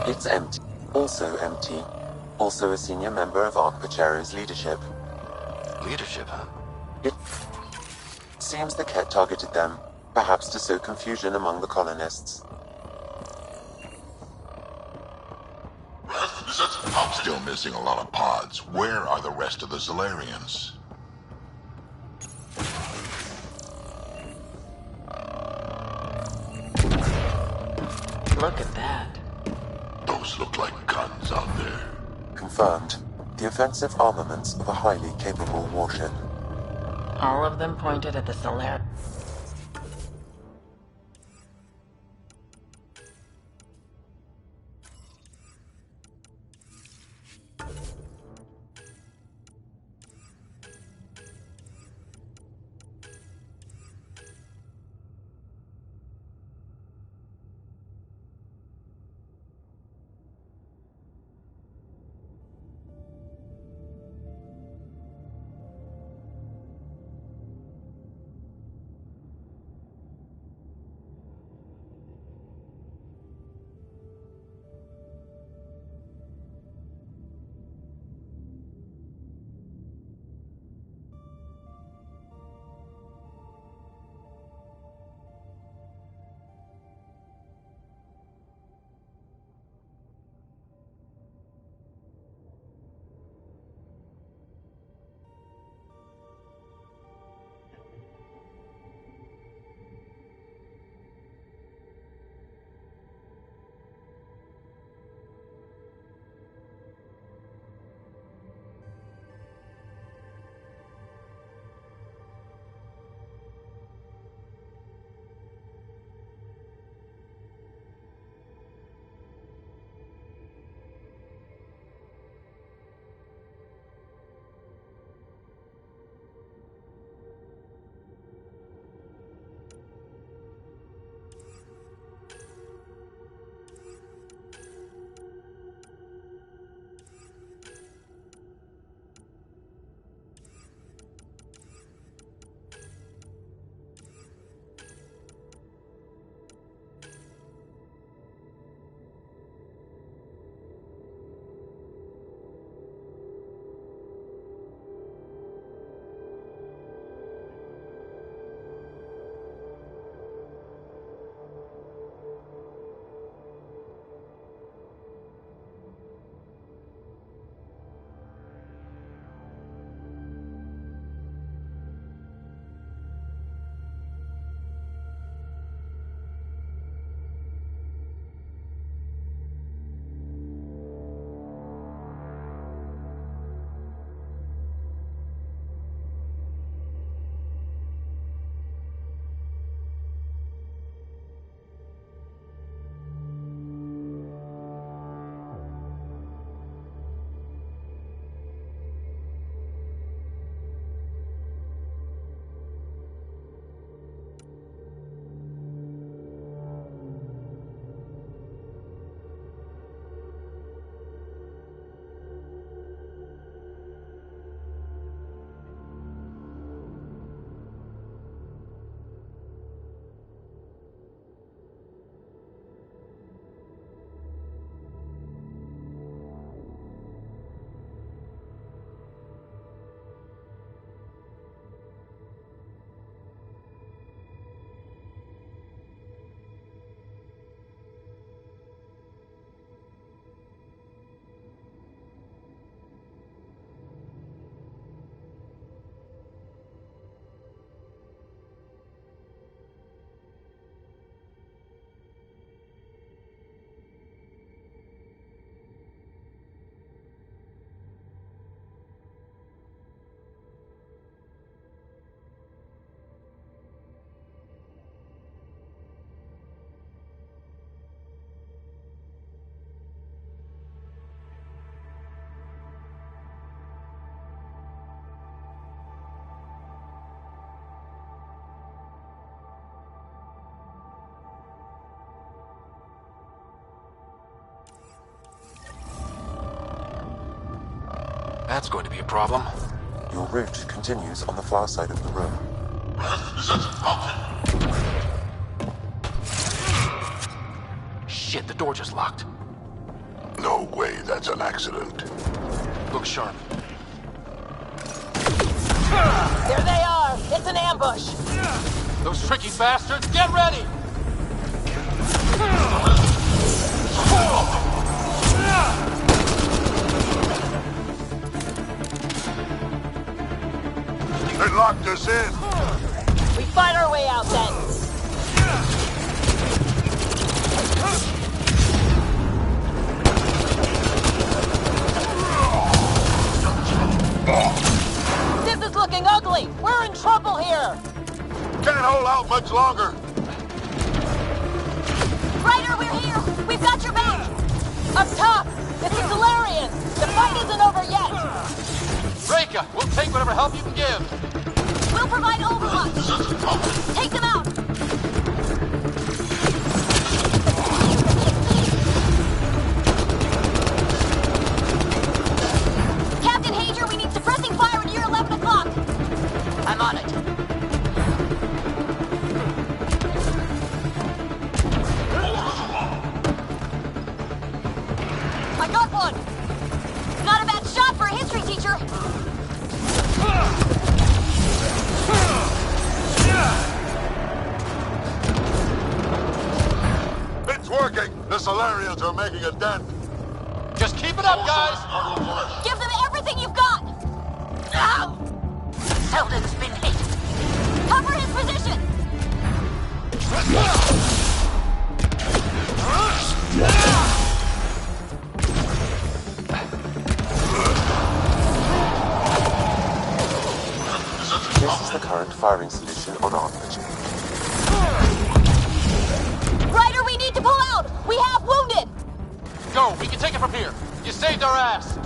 It's empty. Also empty. Also a senior member of Ark Pachero's leadership. Leadership, huh? It seems the Ket targeted them, perhaps to sow confusion among the colonists. I'm still missing a lot of pods. Where are the rest of the Solarians? Look at that. Those look like guns out there. Confirmed. The offensive armaments of a highly capable warship. All of them pointed at the Solar. that's going to be a problem. Your route continues on the far side of the room. Shit, the door just locked. No way that's an accident. Look sharp. There they are! It's an ambush! Those tricky bastards, get ready! They locked us in. We fight our way out then! This is looking ugly! We're in trouble here! Can't hold out much longer. Ryder, we're here! We've got your back! Up top! It's the Solarians! The fight isn't over yet! Reka, we'll take whatever help you can give. We'll provide overwatch! Take them out! Captain Hager, we need suppressing fire near 11 o'clock! I'm on it. I got one! Not a bad shot for a history teacher! It's working. The Solarians are making a dent. Just keep it up, guys! Give them everything you've got! Ow! Selden's been hit! Cover his position! This is the current firing solution on RPG. Ryder, we need to pull out! We have wounded! Go, we can take it from here. You saved our ass.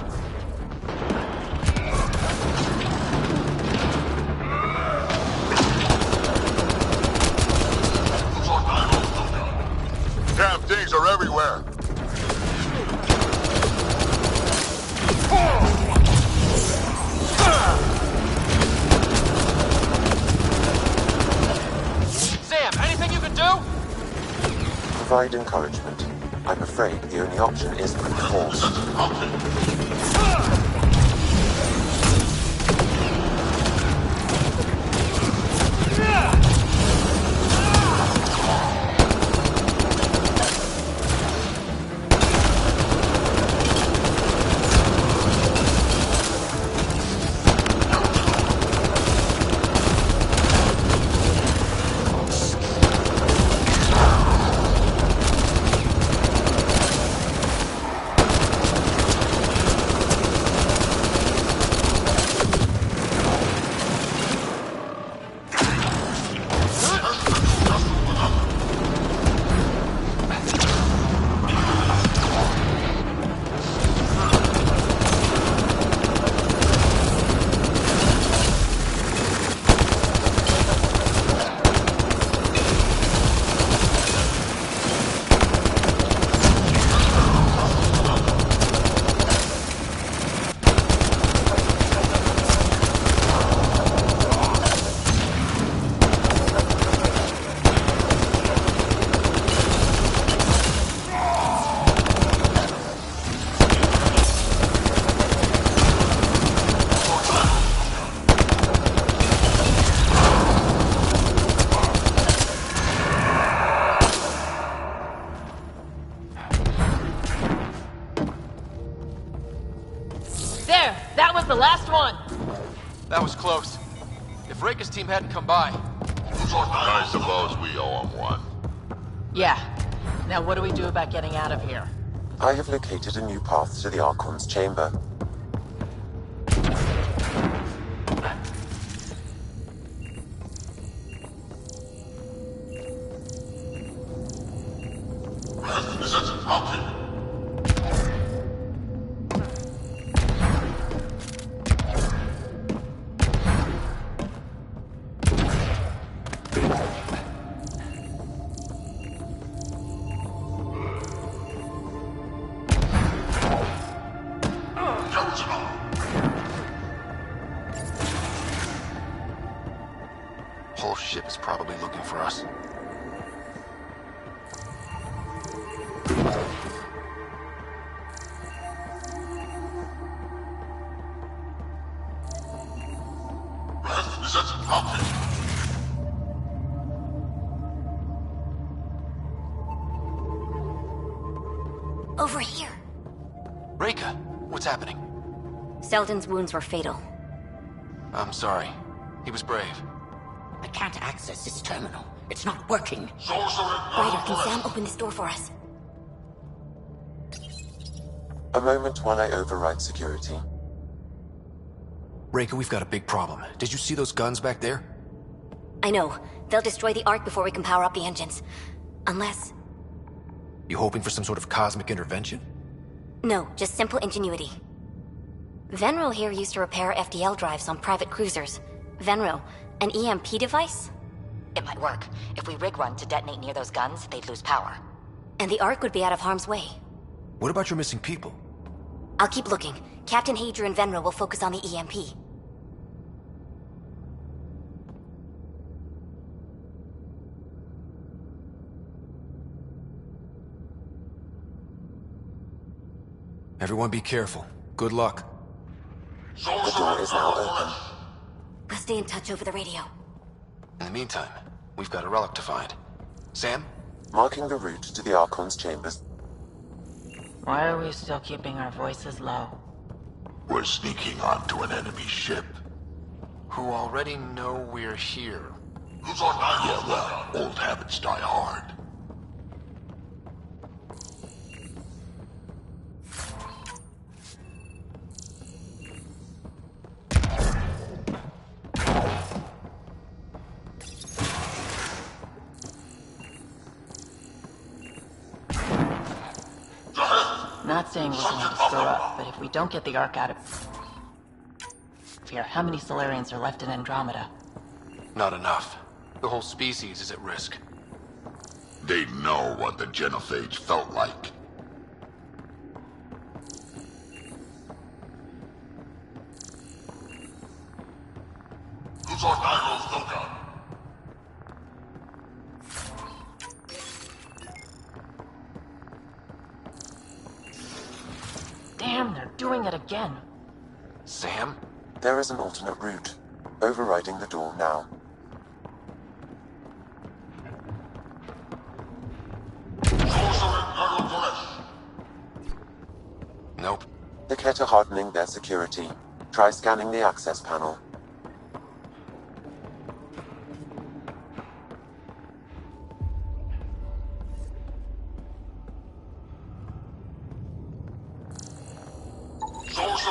Damn things are everywhere. Sam, anything you can do? Provide encouragement. I'm afraid the only option is brute force. There! That was the last one! That was close. If Reka's team hadn't come by... I suppose we owe them one. Yeah. Now what do we do about getting out of here? I have located a new path to the Archon's chamber. Over here. Reika, what's happening? Selden's wounds were fatal. I'm sorry. He was brave. I can't access this terminal. It's not working. Ryder, can Sam open this door for us? A moment while I override security. Reika, we've got a big problem. Did you see those guns back there? I know. They'll destroy the Ark before we can power up the engines. Unless... You hoping for some sort of cosmic intervention? No, just simple ingenuity. Venro here used to repair FDL drives on private cruisers. Venro, an EMP device? It might work. If we rig one to detonate near those guns, they'd lose power. And the Ark would be out of harm's way. What about your missing people? I'll keep looking. Captain Hadra and Venro will focus on the EMP. Everyone be careful. Good luck. The door is now open. We'll stay in touch over the radio. In the meantime, we've got a relic to find. Sam? Marking the route to the Archon's chambers. Why are we still keeping our voices low? We're sneaking onto an enemy ship. Who already know we're here. Yeah, well, old habits die hard. Not saying we're going to screw up, but if we don't get the Ark out of here, how many Solarians are left in Andromeda? Not enough. The whole species is at risk. They know what the genophage felt like. Damn, they're doing it again. Sam? There is an alternate route. Overriding the door now. Nope. The Kett are hardening their security. Try scanning the access panel.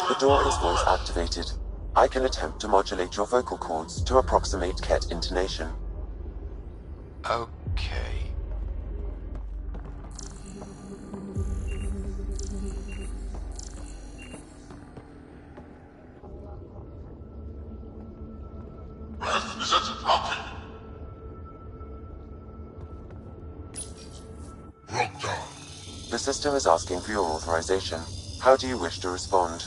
The door is voice activated. I can attempt to modulate your vocal cords to approximate Kett intonation. Okay. The system is asking for your authorization. How do you wish to respond?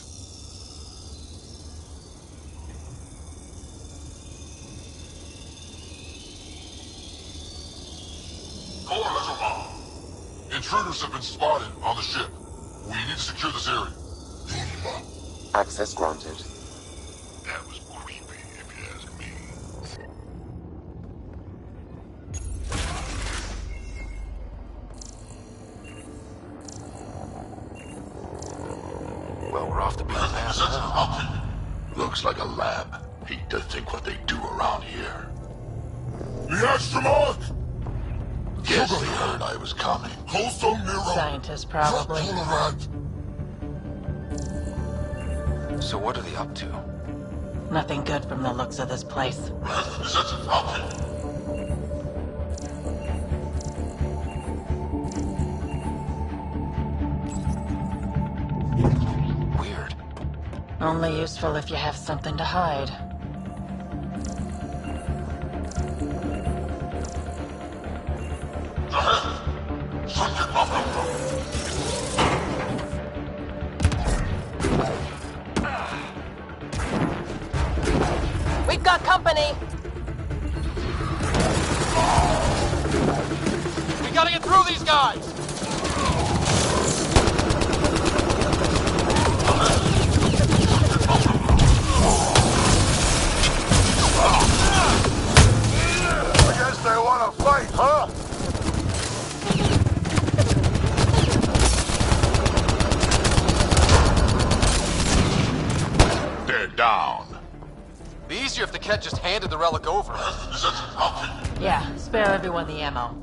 Intruders have been spotted on the ship. We need to secure this area. Access granted. That was creepy, if you ask me. Well, we're off the beaten path now. Looks like a lab. Hate to think what they do around here. The astronaut! Guess they heard I was coming. Scientists, probably. So what are they up to? Nothing good from the looks of this place. Weird. Only useful if you have something to hide. We've got company! We gotta get through these guys! I guess they want to fight, huh? Ket just handed the relic over. Yeah, spare everyone the ammo.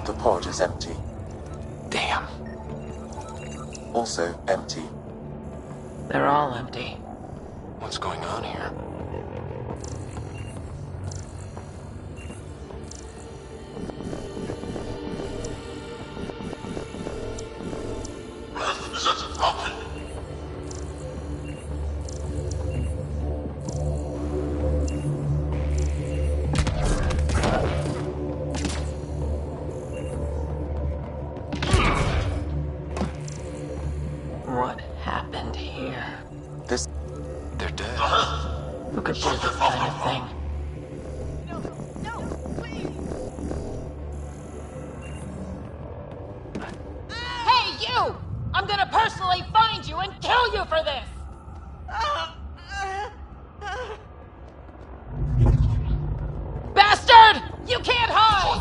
The pod is empty. Damn. Also empty. They're all empty. What's going on here? What happened here? They're dead. Who could do this kind of thing? Hey, you! I'm gonna personally find you and kill you for this! Bastard! You can't hide!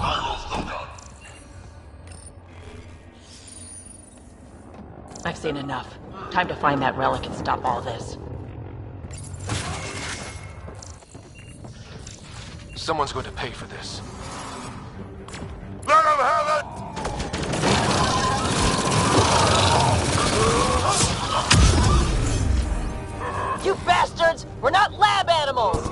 I've seen enough. Time to find that relic and stop all this. Someone's going to pay for this. Let him have it! You bastards! We're not lab animals!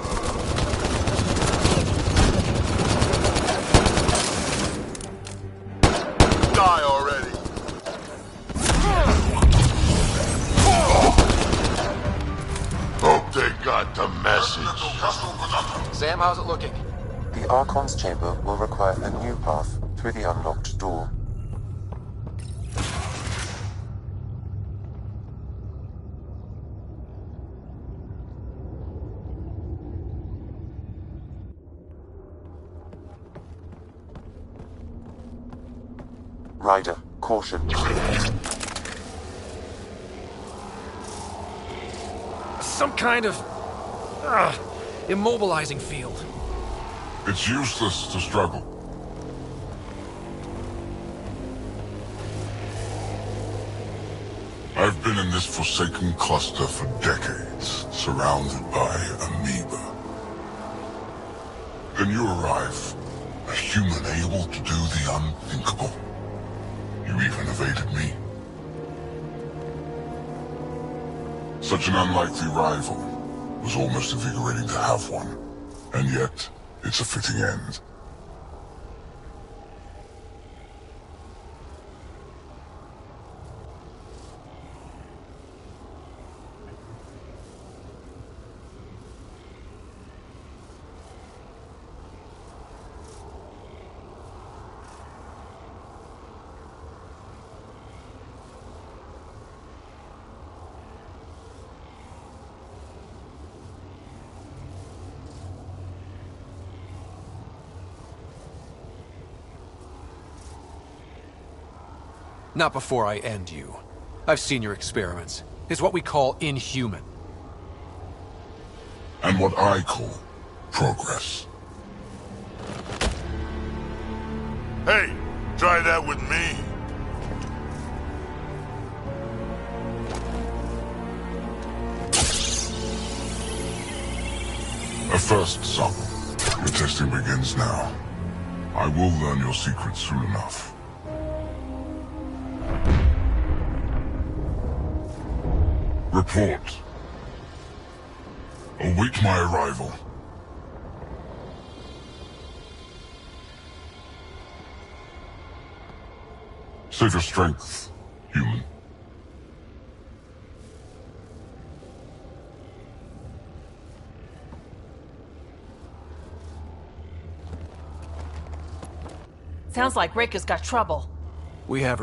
Die already! Hope they got the message. Sam, how's it looking? The Archon's chamber will require a new path through the unlocked door. Ryder, caution. Some kind of immobilizing field. It's useless to struggle. I've been in this forsaken cluster for decades, surrounded by amoeba. Then you arrive, a human able to do the unthinkable. You even evaded me. Such an unlikely rival. Was almost invigorating to have one. And yet, it's a fitting end. Not before I end you. I've seen your experiments. It's what we call inhuman. And what I call progress. Hey, try that with me. A first sample. Your testing begins now. I will learn your secrets soon enough. Report. Await my arrival. Save your strength, human. Sounds like Rick has got trouble. We have